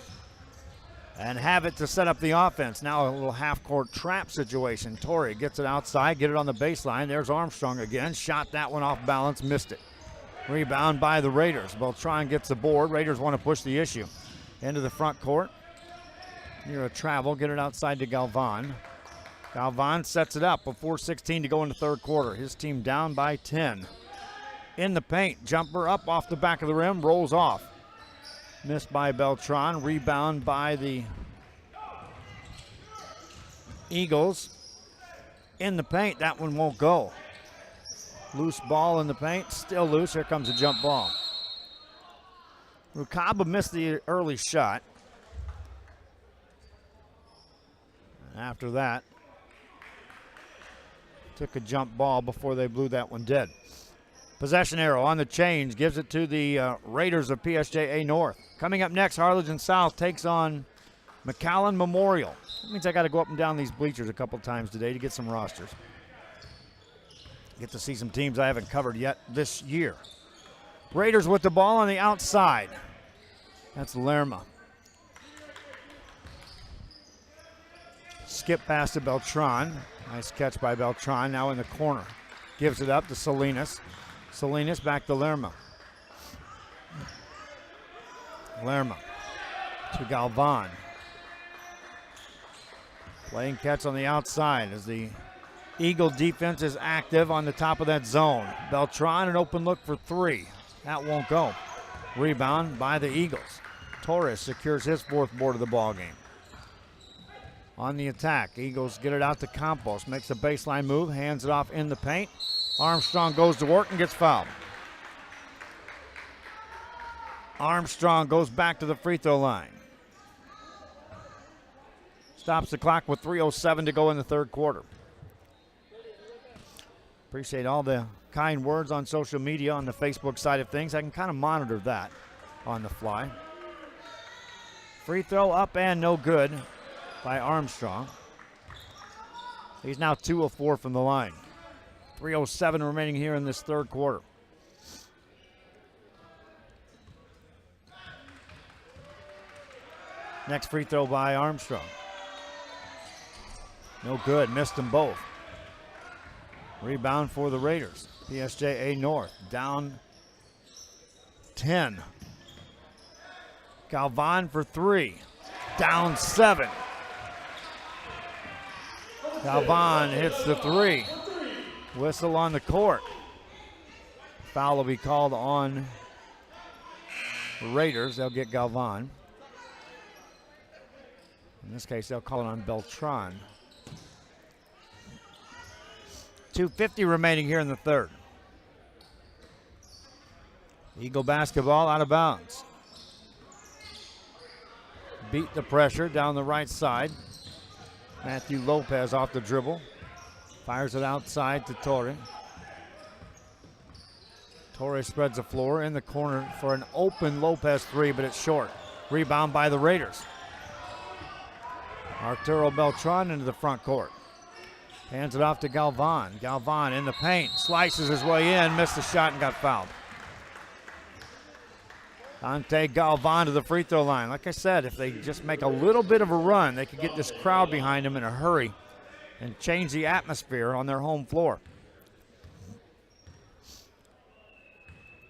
and have it to set up the offense. Now a little half-court trap situation. Torrey gets it outside, get it on the baseline. There's Armstrong again. Shot that one off balance, missed it. Rebound by the Raiders. Beltran gets the board. Raiders want to push the issue into the front court. Near a travel, get it outside to Galvan. Galvan sets it up with 4:16 to go in the third quarter. His team down by 10. In the paint, jumper up off the back of the rim, rolls off. Missed by Beltran, rebound by the Eagles. In the paint, that one won't go. Loose ball in the paint, still loose, here comes a jump ball. Rukaba missed the early shot. After that, took a jump ball before they blew that one dead. Possession arrow on the change, gives it to the Raiders of PSJA North. Coming up next, Harlingen South takes on McAllen Memorial. That means I got to go up and down these bleachers a couple times today to get some rosters. Get to see some teams I haven't covered yet this year. Raiders with the ball on the outside. That's Lerma. Skip pass to Beltran. Nice catch by Beltran, now in the corner. Gives it up to Salinas. Salinas back to Lerma. Lerma to Galvan. Playing catch on the outside as the Eagle defense is active on the top of that zone. Beltran, an open look for three. That won't go. Rebound by the Eagles. Torres secures his fourth board of the ball game. On the attack, Eagles get it out to Campos. Makes a baseline move, hands it off in the paint. Armstrong goes to work and gets fouled. Armstrong goes back to the free throw line. Stops the clock with 3:07 to go in the third quarter. Appreciate all the kind words on social media on the Facebook side of things. I can kind of monitor that on the fly. Free throw up and no good by Armstrong. He's now 2 of 4 from the line. 3:07 remaining here in this third quarter. Next free throw by Armstrong. No good, missed them both. Rebound for the Raiders. PSJA North down 10. Galvan for 3. Down 7. Galvan hits the 3. Whistle on the court. Foul will be called on the Raiders. They'll get Galvan. In this case, they'll call it on Beltran. 2:50 remaining here in the third. Eagle basketball out of bounds. Beat the pressure down the right side. Matthew Lopez off the dribble. Fires it outside to Torre. Torre spreads the floor in the corner for an open Lopez 3, but it's short. Rebound by the Raiders. Arturo Beltran into the front court. Hands it off to Galvan. Galvan in the paint, slices his way in, missed the shot and got fouled. Dante Galvan to the free throw line. Like I said, if they just make a little bit of a run, they could get this crowd behind them in a hurry and change the atmosphere on their home floor.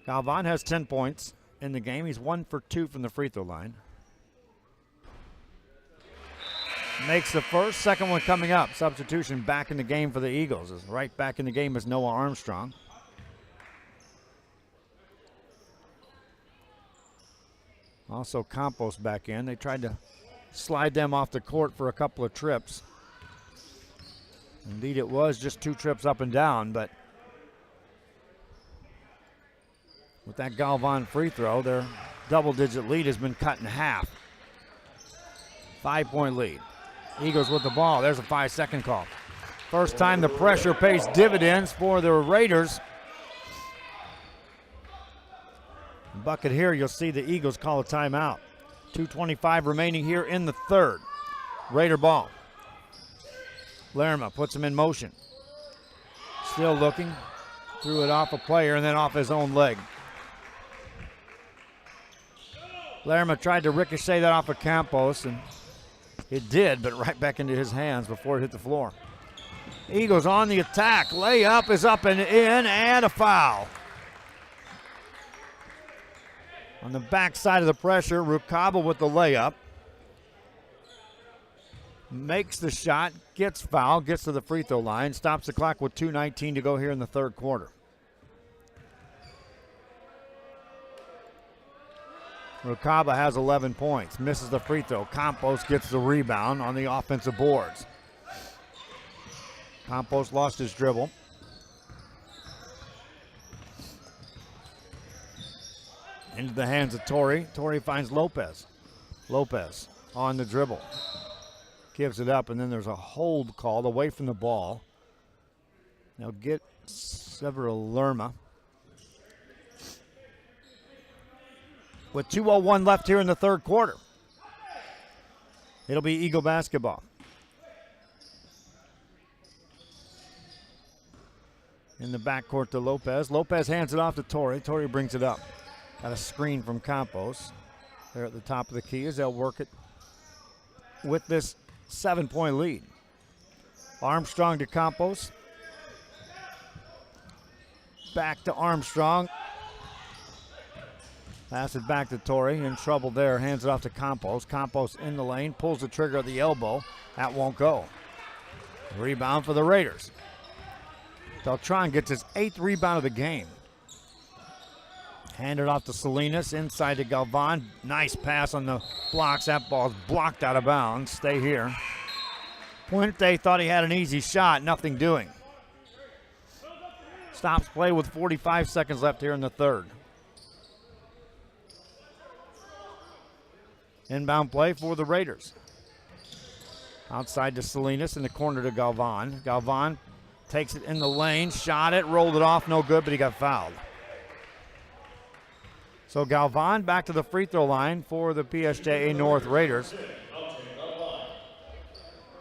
Galvan has 10 points in the game. He's 1 for 2 from the free throw line. Makes the first, second one coming up. Substitution back in the game for the Eagles. Right back in the game is Noah Armstrong. Also Campos back in. They tried to slide them off the court for a couple of trips. Indeed, it was just 2 trips up and down, but with that Galvan free throw, their double-digit lead has been cut in half. 5-point lead. Eagles with the ball. There's a 5-second call. First time the pressure pays dividends for the Raiders. Bucket here, you'll see the Eagles call a timeout. 2:25 remaining here in the third. Raider ball. Lerma puts him in motion. Still looking. Threw it off a player and then off his own leg. Lerma tried to ricochet that off of Campos, and it did, but right back into his hands before it hit the floor. Eagles on the attack. Layup is up and in, and a foul. On the backside of the pressure, Rukaba with the layup. Makes the shot, gets fouled, gets to the free throw line, stops the clock with 2:19 to go here in the third quarter. Rukaba has 11 points, misses the free throw. Campos gets the rebound on the offensive boards. Campos lost his dribble. Into the hands of Torrey. Torrey finds Lopez. Lopez on the dribble. Gives it up, and then there's a hold called away from the ball. Now get several Lerma. With 2:01 left here in the third quarter. It'll be Eagle basketball. In the backcourt to Lopez. Lopez hands it off to Torrey. Torrey brings it up. Got a screen from Campos. They're at the top of the key as they'll work it with this 7-point lead. Armstrong to Campos. Back to Armstrong. Pass it back to Torrey. In trouble there. Hands it off to Campos. Campos in the lane. Pulls the trigger at the elbow. That won't go. Rebound for the Raiders. Beltran gets his 8th rebound of the game. Hand it off to Salinas. Inside to Galvan. Nice pass on the blocks. That ball's blocked out of bounds. Stay here. Puente thought he had an easy shot. Nothing doing. Stops play with 45 seconds left here in the third. Inbound play for the Raiders. Outside to Salinas, in the corner to Galvan. Galvan takes it in the lane, shot it, rolled it off, no good, but he got fouled. So Galvan back to the free throw line for the PSJA North Raiders.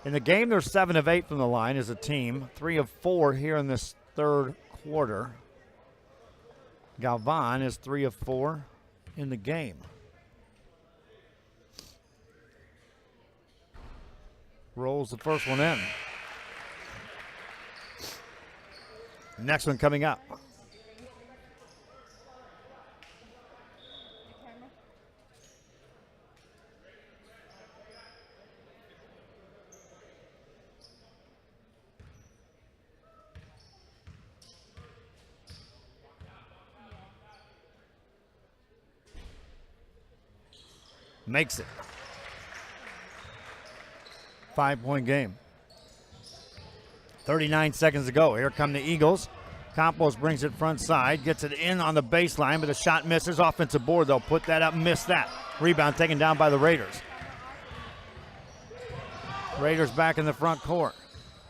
In the game, they're 7 of 8 from the line as a team, 3 of 4 here in this third quarter. Galvan is 3 of 4 in the game. Rolls the first one in. Next one coming up. Makes it. 5-point game. 39 seconds to go. Here come the Eagles. Campos brings it front side, gets it in on the baseline, but the shot misses. Offensive board, they'll put that up, miss that. Rebound taken down by the Raiders. Raiders back in the front court.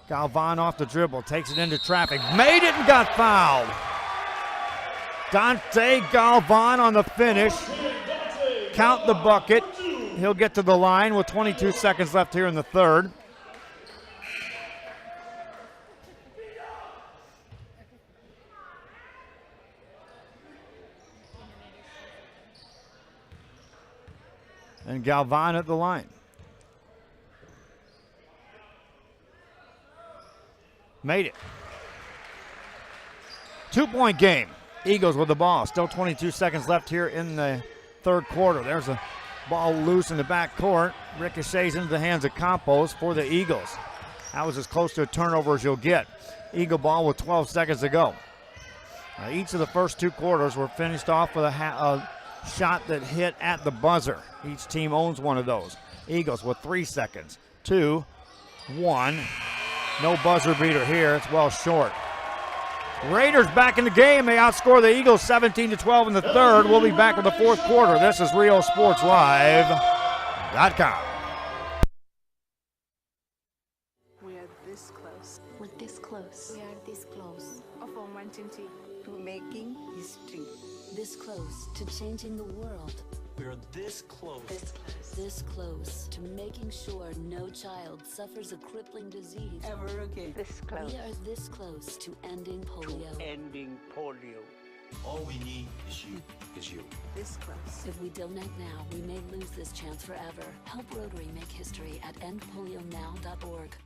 Galvan off the dribble, takes it into traffic, made it and got fouled. Dante Galvan on the finish. Count the bucket. He'll get to the line with 22 seconds left here in the third. And Galvan at the line. Made it. 2-point game. Eagles with the ball. Still 22 seconds left here in the third quarter. There's a ball loose in the back court. Ricochets into the hands of Campos for the Eagles. That was as close to a turnover as you'll get. Eagle ball with 12 seconds to go. Each of the first two quarters were finished off with a shot that hit at the buzzer. Each team owns one of those. Eagles with 3 seconds. 2, 1. No buzzer beater here. It's well short. Raiders back in the game. They outscore the Eagles 17-12 in the third. We'll be back with the fourth quarter. This is RioSportsLive.com. We are this close. We're this close. We are this close. Of uncertainty to making history. This close to changing the world. We're this close. This close to making sure no child suffers a crippling disease Ever again. This close. We are this close to ending polio. Ending polio. All we need is you. This close. If we donate now, we may lose this chance forever. Help Rotary make history at endpolionow.org.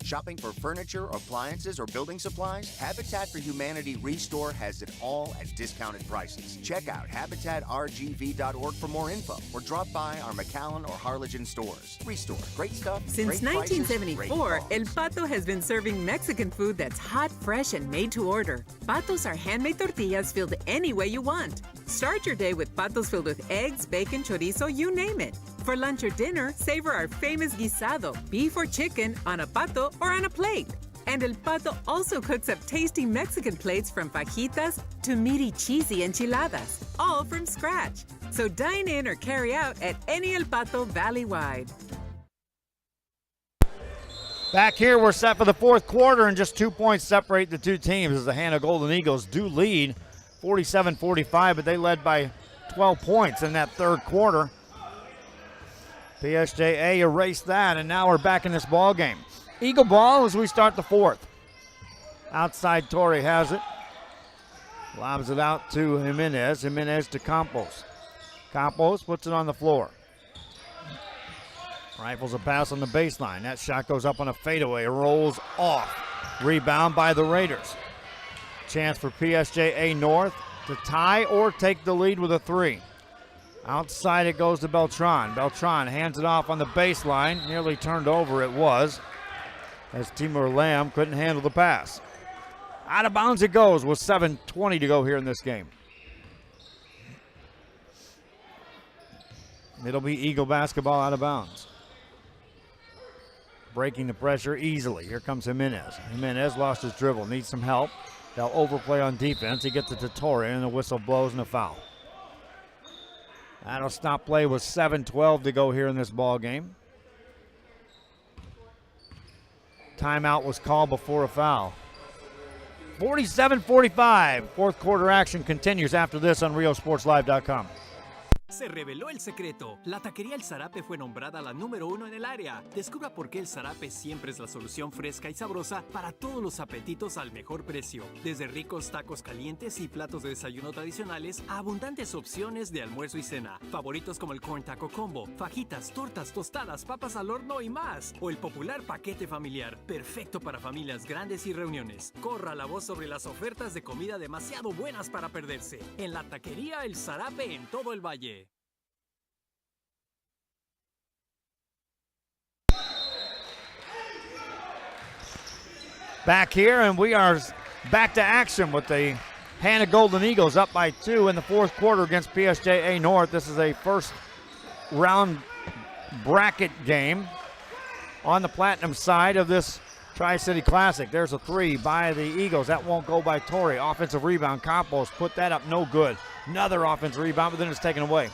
Shopping for furniture, appliances, or building supplies? Habitat for Humanity Restore has it all at discounted prices. Check out habitatrgv.org for more info or drop by our McAllen or Harlingen stores. Restore. Great stuff. Since great prices, 1974, great El Pato has been serving Mexican food that's hot, fresh, and made to order. Patos are handmade tortillas filled any way you want. Start your day with Patos filled with eggs, bacon, chorizo, you name it. For lunch or dinner, savor our famous guisado, beef or chicken, on a pato or on a plate. And El Pato also cooks up tasty Mexican plates from fajitas to meaty, cheesy enchiladas, all from scratch. So dine in or carry out at any El Pato valley-wide. Back here, we're set for the fourth quarter, and just 2 points separate the two teams as the Hanna Golden Eagles do lead 47-45, but they led by 12 points in that third quarter. PSJA erased that, and now we're back in this ball game. Eagle ball as we start the fourth. Outside, Torrey has it. Lobs it out to Jimenez. Jimenez to Campos. Campos puts it on the floor. Rifles a pass on the baseline. That shot goes up on a fadeaway. Rolls off. Rebound by the Raiders. Chance for PSJA North to tie or take the lead with a three. Outside it goes to Beltran. Beltran hands it off on the baseline. Nearly turned over it was, as Timur Lamb couldn't handle the pass. Out of bounds it goes with 7:20 to go here in this game. It'll be Eagle basketball out of bounds. Breaking the pressure easily. Here comes Jimenez. Jimenez lost his dribble, needs some help. They'll overplay on defense. He gets it to Torrey, and the whistle blows and a foul. That'll stop play with 7:12 to go here in this ball game. Timeout was called before a foul. 47-45. Fourth quarter action continues after this on RioSportsLive.com. Se reveló el secreto. La taquería El Zarape fue nombrada la número 1 en el área. Descubra por qué El Zarape siempre es la solución fresca y sabrosa para todos los apetitos al mejor precio. Desde ricos tacos calientes y platos de desayuno tradicionales a abundantes opciones de almuerzo y cena. Favoritos como el Corn Taco Combo, fajitas, tortas, tostadas, papas al horno y más. O el popular paquete familiar, perfecto para familias grandes y reuniones. Corra la voz sobre las ofertas de comida demasiado buenas para perderse. En la taquería El Zarape en todo el valle. Back here, and we are back to action with the Hanna Golden Eagles up by 2 in the fourth quarter against PSJA North. This is a first round bracket game on the Platinum side of this Tri-City Classic. There's a three by the Eagles. That won't go by Torrey. Offensive rebound. Campos put that up, no good. Another offensive rebound, but then it's taken away.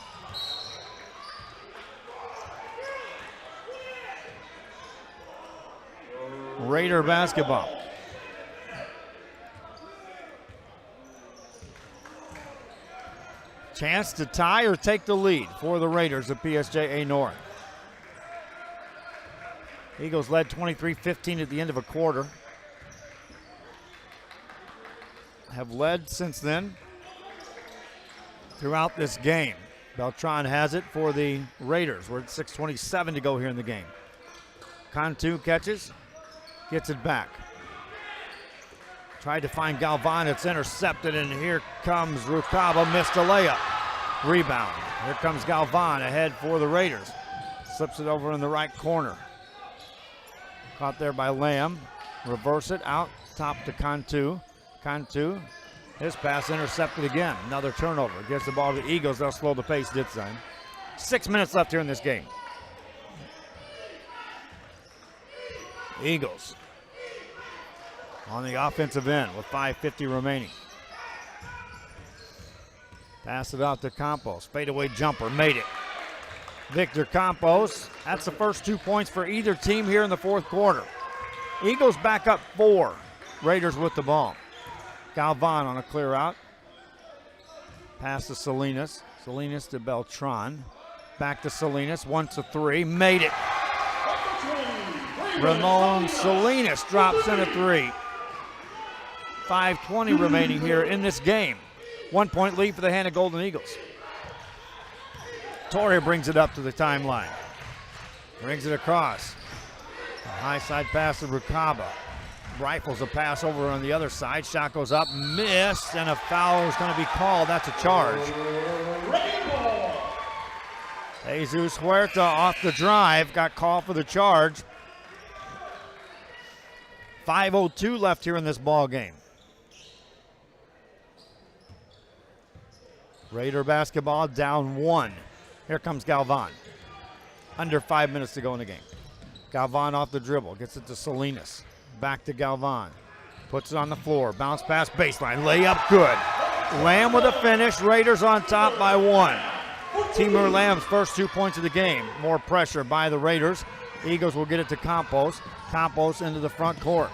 Raider basketball. Chance to tie or take the lead for the Raiders of PSJA North. Eagles led 23-15 at the end of a quarter. Have led since then throughout this game. Beltran has it for the Raiders. We're at 6:27 to go here in the game. Cantu catches, gets it back. Tried to find Galvan, it's intercepted, and here comes Rucaba, missed a layup. Rebound. Here comes Galvan ahead for the Raiders. Slips it over in the right corner. Caught there by Lamb. Reverse it out top to Cantu. Cantu, his pass intercepted again. Another turnover. Gives the ball to the Eagles. They'll slow the pace, Ditzine. 6 minutes left here in this game. Eagles on the offensive end with 5:50 remaining. Pass it out to Campos. Fadeaway jumper, made it. Victor Campos, that's the first 2 points for either team here in the fourth quarter. Eagles back up 4. Raiders with the ball. Galvan on a clear out. Pass to Salinas. Salinas to Beltran. Back to Salinas, 1-3, made it. Ramon Salinas drops in a 3. 5:20 remaining here in this game. 1 point lead for the Hanna Golden Eagles. Torre brings it up to the timeline. Brings it across. A high side pass to Rucaba. Rifles a pass over on the other side. Shot goes up, missed, and a foul is going to be called. That's a charge. Jesus Huerta off the drive, got called for the charge. 5:02 left here in this ball game. Raider basketball down 1. Here comes Galvan. Under 5 minutes to go in the game. Galvan off the dribble, gets it to Salinas. Back to Galvan. Puts it on the floor. Bounce pass baseline. Layup good. Lamb with a finish. Raiders on top by 1. Timur Lamb's first 2 points of the game. More pressure by the Raiders. Eagles will get it to Campos. Campos into the front court.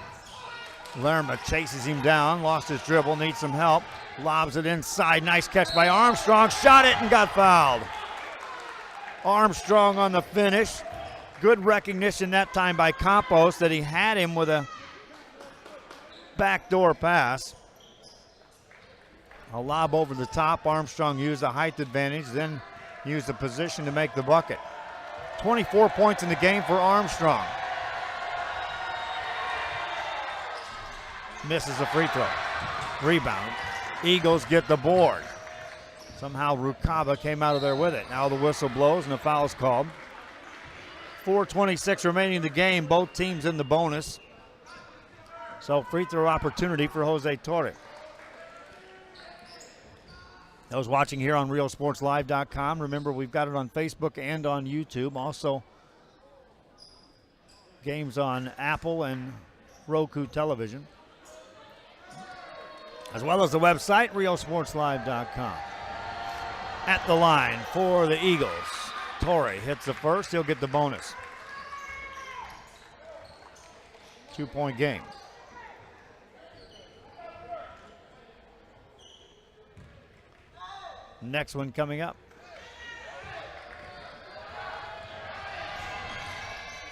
Lerma chases him down. Lost his dribble. Needs some help. Lobs it inside. Nice catch by Armstrong. Shot it and got fouled. Armstrong on the finish. Good recognition that time by Campos that he had him with a backdoor pass. A lob over the top. Armstrong used the height advantage, then used the position to make the bucket. 24 points in the game for Armstrong. Misses a free throw. Rebound. Eagles get the board. Somehow Rucaba came out of there with it. Now the whistle blows and the foul is called. 4:26 remaining in the game. Both teams in the bonus. So free throw opportunity for Jose Torre. Those watching here on RealSportsLive.com, remember we've got it on Facebook and on YouTube. Also, games on Apple and Roku television, as well as the website, RealSportsLive.com. At the line for the Eagles. Torre hits the first, he'll get the bonus. 2 point game. Next one coming up.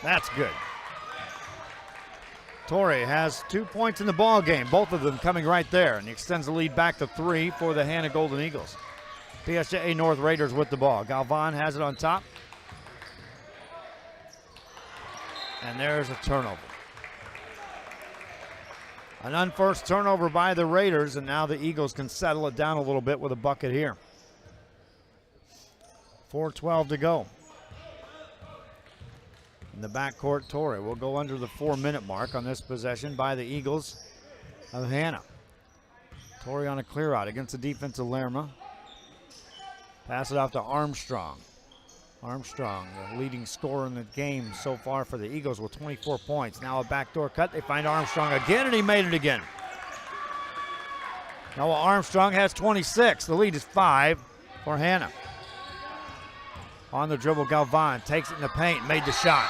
That's good. Torre has 2 points in the ball game, both of them coming right there, and he extends the lead back to 3 for the Hanna Golden Eagles. PSJA North Raiders with the ball. Galvan has it on top. And there's a turnover. An unforced turnover by the Raiders, and now the Eagles can settle it down a little bit with a bucket here. 4:12 to go. In the backcourt, Torre will go under the 4-minute mark on this possession by the Eagles of Hanna. Torre on a clear out against the defense of Lerma. Pass it off to Armstrong. Armstrong, the leading scorer in the game so far for the Eagles with 24 points. Now a backdoor cut. They find Armstrong again, and he made it again. Noah Armstrong has 26. The lead is 5 for Hanna. On the dribble, Galvan takes it in the paint, made the shot.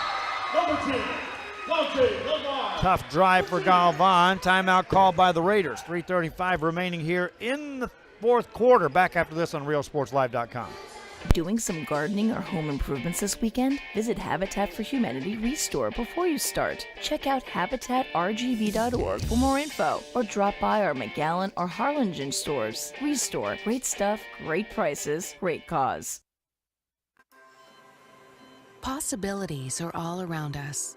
Tough drive for Galvan. Timeout called by the Raiders. 3:35 remaining here in the fourth quarter. Back after this on RealSportsLive.com. Doing some gardening or home improvements this weekend? Visit Habitat for Humanity Restore before you start. Check out habitatrgv.org for more info, or drop by our McAllen or Harlingen stores. Restore. Great stuff, great prices, great cause. Possibilities are all around us.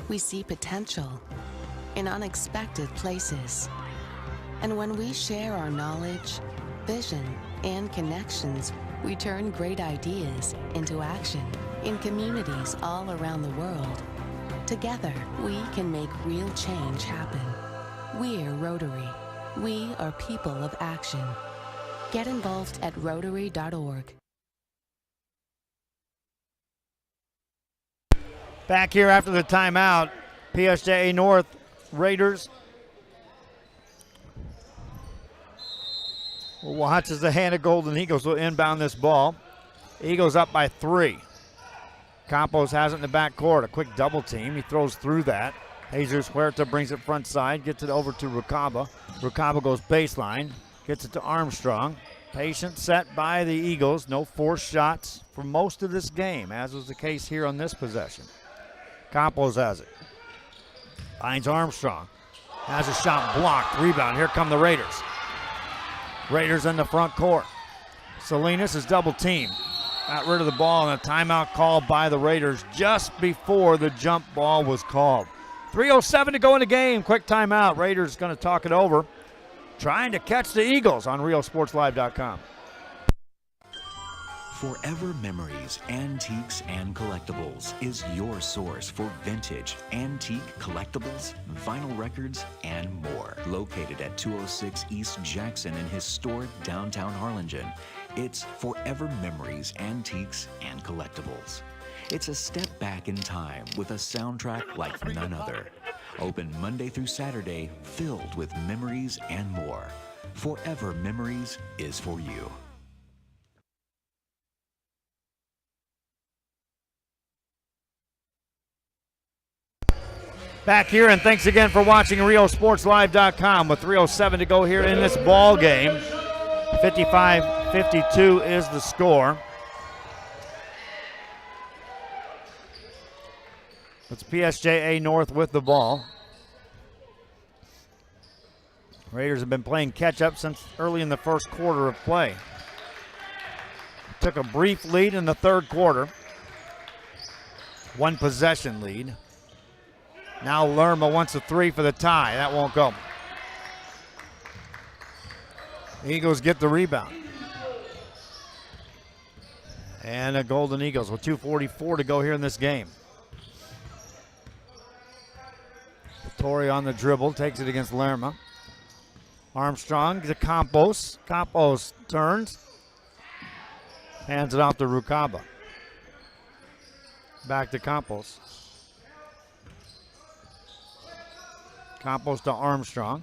We see potential in unexpected places. And when we share our knowledge, vision, and connections, we turn great ideas into action in communities all around the world. Together, we can make real change happen. We're Rotary. We are people of action. Get involved at Rotary.org. Back here after the timeout, PSJA North Raiders will watch as the Hanna Golden Eagles will inbound this ball. Eagles up by 3. Campos has it in the backcourt. A quick double team. He throws through that. Jesus Huerta brings it front side, gets it over to Rucaba. Rucaba goes baseline, gets it to Armstrong. Patient set by the Eagles. No forced shots for most of this game, as was the case here on this possession. Campos has it. Finds Armstrong. Has a shot blocked. Rebound. Here come the Raiders. Raiders in the front court. Salinas is double teamed. Got rid of the ball and a timeout called by the Raiders just before the jump ball was called. 3:07 to go in the game. Quick timeout. Raiders going to talk it over. Trying to catch the Eagles on RealSportsLive.com. Forever Memories, Antiques and Collectibles is your source for vintage, antique collectibles, vinyl records, and more. Located at 206 East Jackson in historic downtown Harlingen, it's Forever Memories, Antiques and Collectibles. It's a step back in time with a soundtrack like none other. Open Monday through Saturday, filled with memories and more. Forever Memories is for you. Back here, and thanks again for watching RealSportsLive.com with 3:07 to go here in this ball game. 55-52 is the score. It's PSJA North with the ball. Raiders have been playing catch-up since early in the first quarter of play. Took a brief lead in the third quarter. One possession lead. Now Lerma wants a 3 for the tie. That won't go. Eagles get the rebound. And the Golden Eagles with 2:44 to go here in this game. Torrey on the dribble, takes it against Lerma. Armstrong to Campos. Campos turns. Hands it off to Rucaba. Back to Campos. Campos to Armstrong.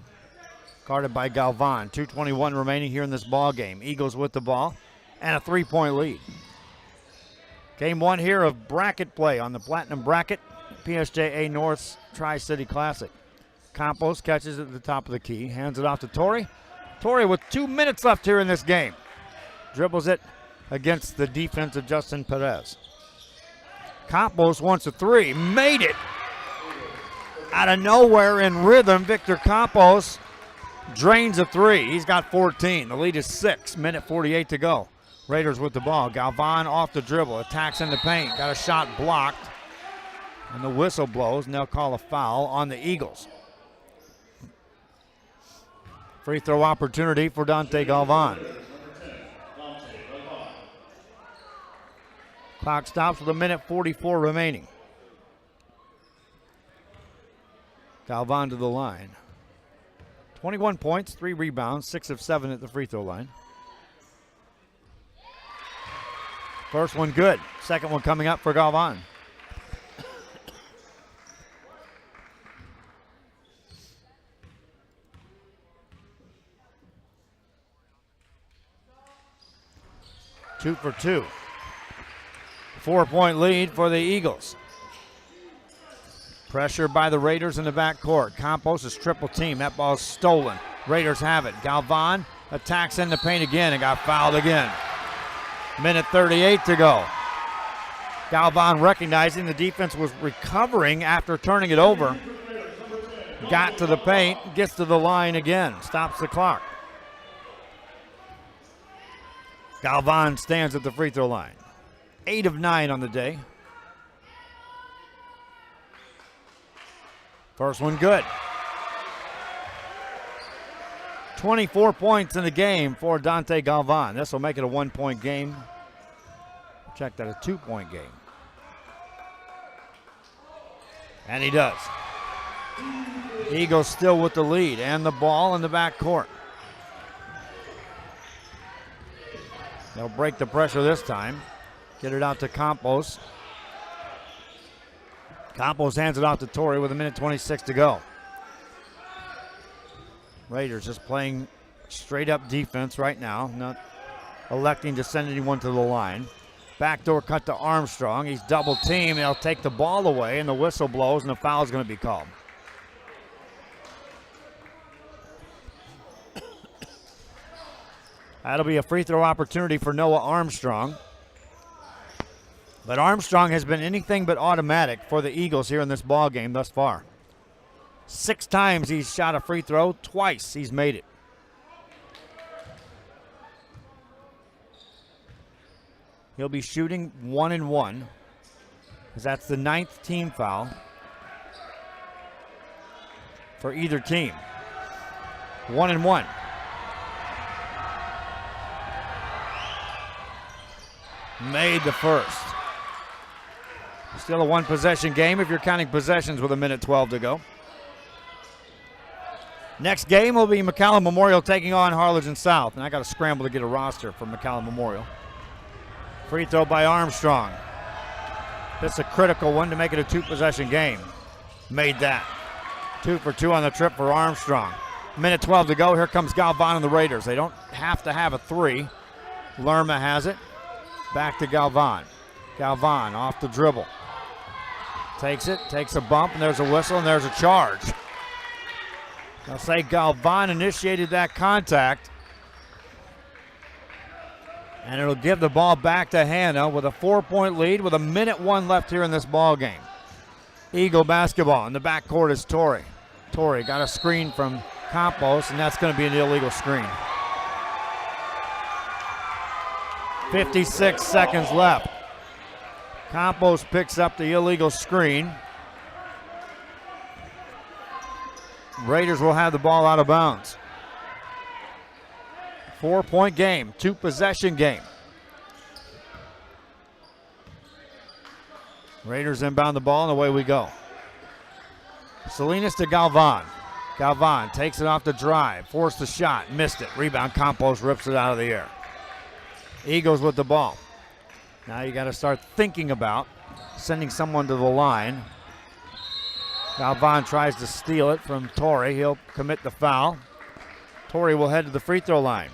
Guarded by Galvan. 2:21 remaining here in this ball game. Eagles with the ball and a 3-point lead. Game 1 here of bracket play on the Platinum Bracket. PSJA North's Tri-City Classic. Campos catches it at the top of the key. Hands it off to Torrey. Torrey with 2 minutes left here in this game. Dribbles it against the defense of Justin Perez. Campos wants a 3. Made it. Out of nowhere in rhythm, Victor Campos drains a 3. He's got 14. The lead is 6. Minute 48 to go. Raiders with the ball. Galvan off the dribble. Attacks in the paint. Got a shot blocked. And the whistle blows, and they'll call a foul on the Eagles. Free throw opportunity for Dante Galvan. Clock stops with a minute 44 remaining. Galvan to the line. 21 points, 3 rebounds, 6 of 7 at the free throw line. First one good. Second one coming up for Galvan. Two for 2. 4-point lead for the Eagles. Pressure by the Raiders in the backcourt. Campos is triple team. That ball's stolen. Raiders have it. Galvan attacks in the paint again and got fouled again. Minute 38 to go. Galvan recognizing the defense was recovering after turning it over. Got to the paint, gets to the line again. Stops the clock. Galvan stands at the free throw line. 8 of 9 on the day. First one good. 24 points in the game for Dante Galvan. This will make it a 1-point game. Check that, a 2-point game. And he does. Eagles still with the lead and the ball in the backcourt. They'll break the pressure this time. Get it out to Campos. Campos hands it off to Torrey with 1:26 to go. Raiders just playing straight up defense right now, not electing to send anyone to the line. Backdoor cut to Armstrong. He's double teamed. They'll take the ball away, and the whistle blows, and the foul is going to be called. That'll be a free throw opportunity for Noah Armstrong. But Armstrong has been anything but automatic for the Eagles here in this ball game thus far. 6 times he's shot a free throw, twice he's made it. He'll be shooting 1 and 1, because that's the 9th team foul for either team. 1 and 1. Made the first. Still a 1-possession game if you're counting possessions with 1:12 to go. Next game will be McAllen Memorial taking on Harlingen South. And I got to scramble to get a roster for McAllen Memorial. Free throw by Armstrong. That's a critical one to make it a 2-possession game. Made that. 2 for 2 on the trip for Armstrong. 1:12 to go. Here comes Galvan and the Raiders. They don't have to have a 3. Lerma has it. Back to Galvan. Galvan off the dribble. Takes it, takes a bump, and there's a whistle, and there's a charge. I'll say Galvan initiated that contact. And it'll give the ball back to Hanna with a 4-point lead with 1:01 left here in this ball game. Eagle basketball. In the backcourt is Torrey. Torrey got a screen from Campos, and that's going to be an illegal screen. 56 seconds left. Campos picks up the illegal screen. Raiders will have the ball out of bounds. 4-point game, 2-possession game. Raiders inbound the ball, and away we go. Salinas to Galvan. Galvan takes it off the drive, forced the shot, missed it. Rebound, Campos rips it out of the air. Eagles with the ball. Now you got to start thinking about sending someone to the line. Galvan tries to steal it from Torrey. He'll commit the foul. Torrey will head to the free throw line.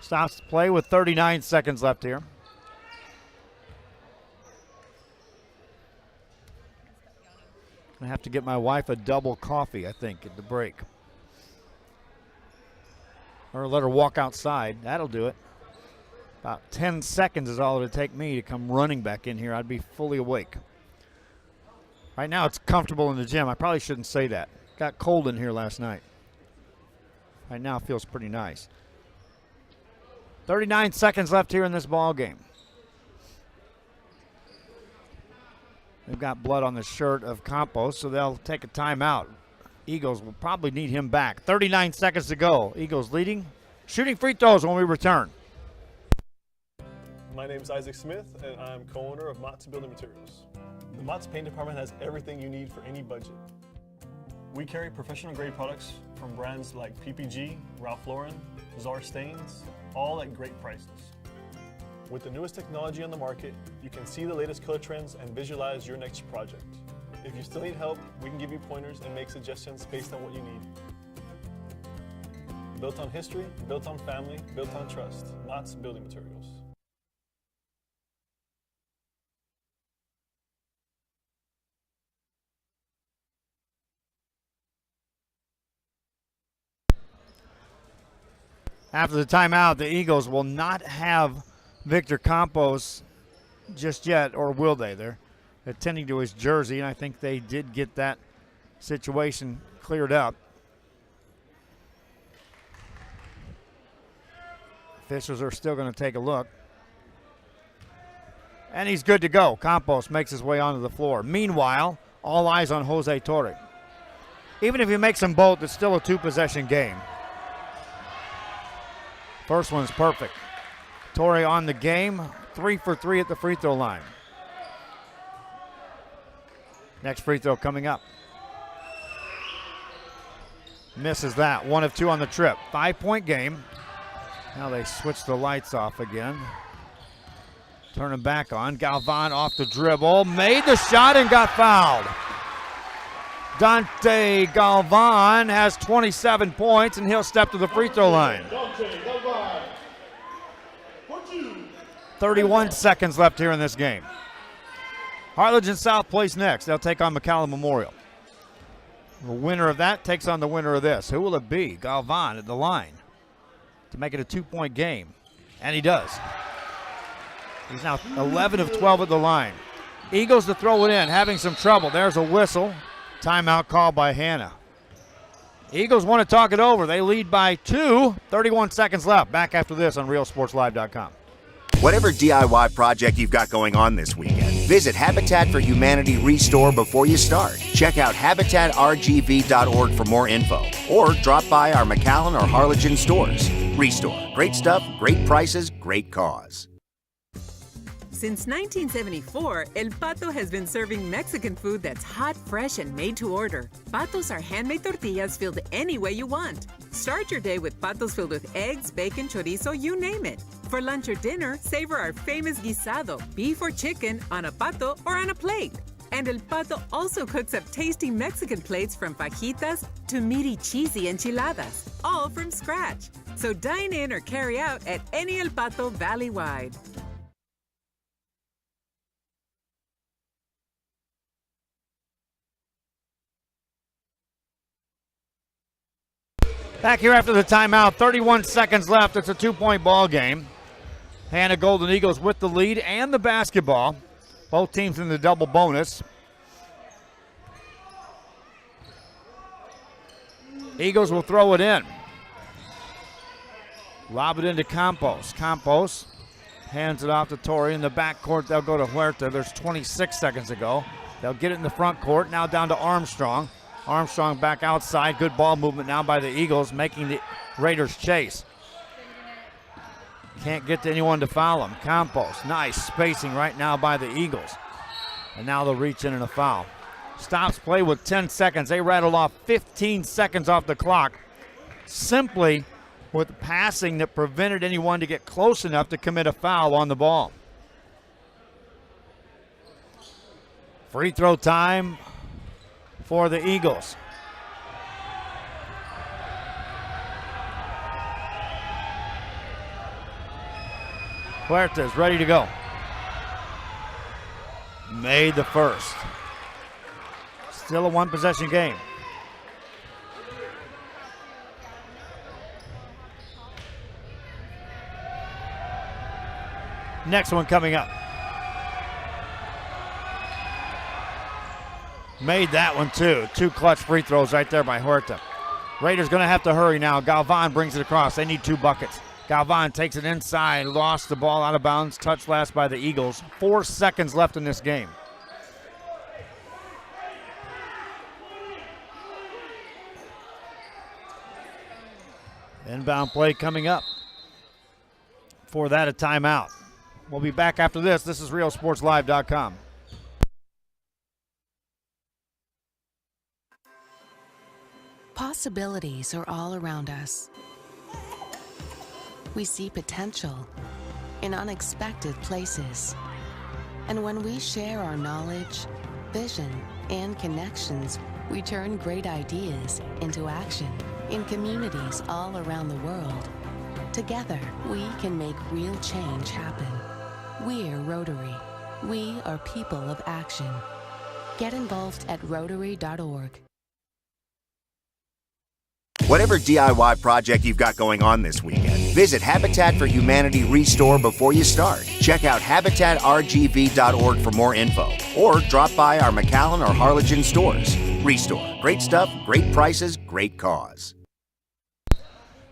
Stops the play with 39 seconds left here. I have to get my wife a double coffee, I think, at the break. Or let her walk outside. That'll do it. About 10 seconds is all it would take me to come running back in here. I'd be fully awake. Right now it's comfortable in the gym. I probably shouldn't say that. Got cold in here last night. Right now it feels pretty nice. 39 seconds left here in this ball game. They've got blood on the shirt of Campos, so they'll take a timeout. Eagles will probably need him back. 39 seconds to go. Eagles leading. Shooting free throws when we return. My name is Isaac Smith, and I'm co-owner of Mott's Building Materials. The Mott's Paint Department has everything you need for any budget. We carry professional grade products from brands like PPG, Ralph Lauren, Czar Stains, all at great prices. With the newest technology on the market, you can see the latest color trends and visualize your next project. If you still need help, we can give you pointers and make suggestions based on what you need. Built on history, built on family, built on trust. Mott's Building Materials. After the timeout, the Eagles will not have Victor Campos just yet, or will they? They're attending to his jersey, and I think they did get that situation cleared up. Officials are still going to take a look. And he's good to go. Campos makes his way onto the floor. Meanwhile, all eyes on Jose Torre. Even if he makes them both, it's still a two-possession game. First one's perfect. Torre on the game, 3 for 3 at the free throw line. Next free throw coming up. Misses that. 1 of 2 on the trip. 5-point game. Now they switch the lights off again. Turn them back on. Galvan off the dribble. Made the shot and got fouled. Dante Galvan has 27 points, and he'll step to the free throw line. 31 seconds left here in this game. Harlingen South plays next. They'll take on McAllen Memorial. The winner of that takes on the winner of this. Who will it be? Galvan at the line to make it a 2-point game. And he does. He's now 11 of 12 at the line. Eagles to throw it in, having some trouble. There's a whistle. Timeout called by Hanna. Eagles want to talk it over. They lead by 2. 31 seconds left. Back after this on RealSportsLive.com. Whatever DIY project you've got going on this weekend, visit Habitat for Humanity Restore before you start. Check out habitatrgv.org for more info, or drop by our McAllen or Harlingen stores. Restore. Great stuff, great prices, great cause. Since 1974, El Pato has been serving Mexican food that's hot, fresh, and made to order. Patos are handmade tortillas filled any way you want. Start your day with patos filled with eggs, bacon, chorizo, you name it. For lunch or dinner, savor our famous guisado, beef or chicken, on a pato or on a plate. And El Pato also cooks up tasty Mexican plates from fajitas to meaty, cheesy enchiladas, all from scratch. So dine in or carry out at any El Pato valley-wide. Back here after the timeout, 31 seconds left. It's a 2-point ball game. Hanna Golden Eagles with the lead and the basketball. Both teams in the double bonus. Eagles will throw it in. Lob it into Campos. Campos hands it off to Torre in the backcourt. They'll go to Huerta. There's 26 seconds to go. They'll get it in the front court. Now down to Armstrong. Armstrong back outside. Good ball movement now by the Eagles, making the Raiders chase. Can't get to anyone to foul him. Campos, nice spacing right now by the Eagles. And now they'll reach in and a foul. Stops play with 10 seconds. They rattled off 15 seconds off the clock simply with passing that prevented anyone to get close enough to commit a foul on the ball. Free throw time for the Eagles. Huerta is ready to go. Made the first. Still a one-possession game. Next one coming up. Made that one too. 2 clutch free throws right there by Huerta. Raiders going to have to hurry now. Galvan brings it across. They need 2 buckets. Galvan takes it inside, lost the ball out of bounds, touched last by the Eagles. 4 seconds left in this game. Inbound play coming up. For that, a timeout. We'll be back after this. This is RealSportsLive.com. Possibilities are all around us. We see potential in unexpected places. And when we share our knowledge, vision, and connections, we turn great ideas into action in communities all around the world. Together, we can make real change happen. We're Rotary. We are people of action. Get involved at Rotary.org. Whatever DIY project you've got going on this weekend, visit Habitat for Humanity Restore before you start. Check out habitatrgv.org for more info, or drop by our McAllen or Harlingen stores. Restore. Great stuff, great prices, great cause.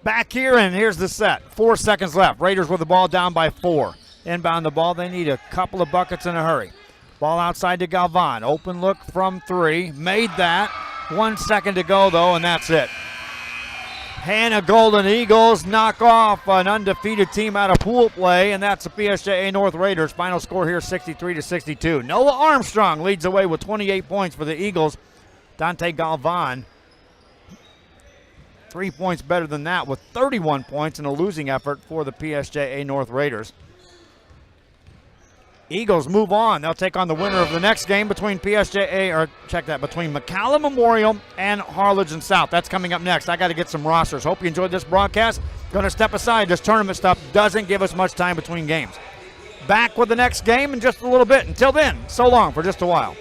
Back here, and here's the set. 4 seconds left. Raiders with the ball down by 4. inbound the ball. They need a couple of buckets in a hurry. Ball outside to Galvan. Open look from 3. Made that. 1 second to go, though, and that's it. Hanna Golden Eagles knock off an undefeated team out of pool play, and that's the PSJA North Raiders. Final score here, 63-62. Noah Armstrong leads the way with 28 points for the Eagles. Dante Galvan, 3 points better than that with 31 points in a losing effort for the PSJA North Raiders. Eagles move on. They'll take on the winner of the next game between between McAllen Memorial and Harlingen South. That's coming up next. I got to get some rosters. Hope you enjoyed this broadcast. Going to step aside. This tournament stuff doesn't give us much time between games. Back with the next game in just a little bit. Until then, so long for just a while.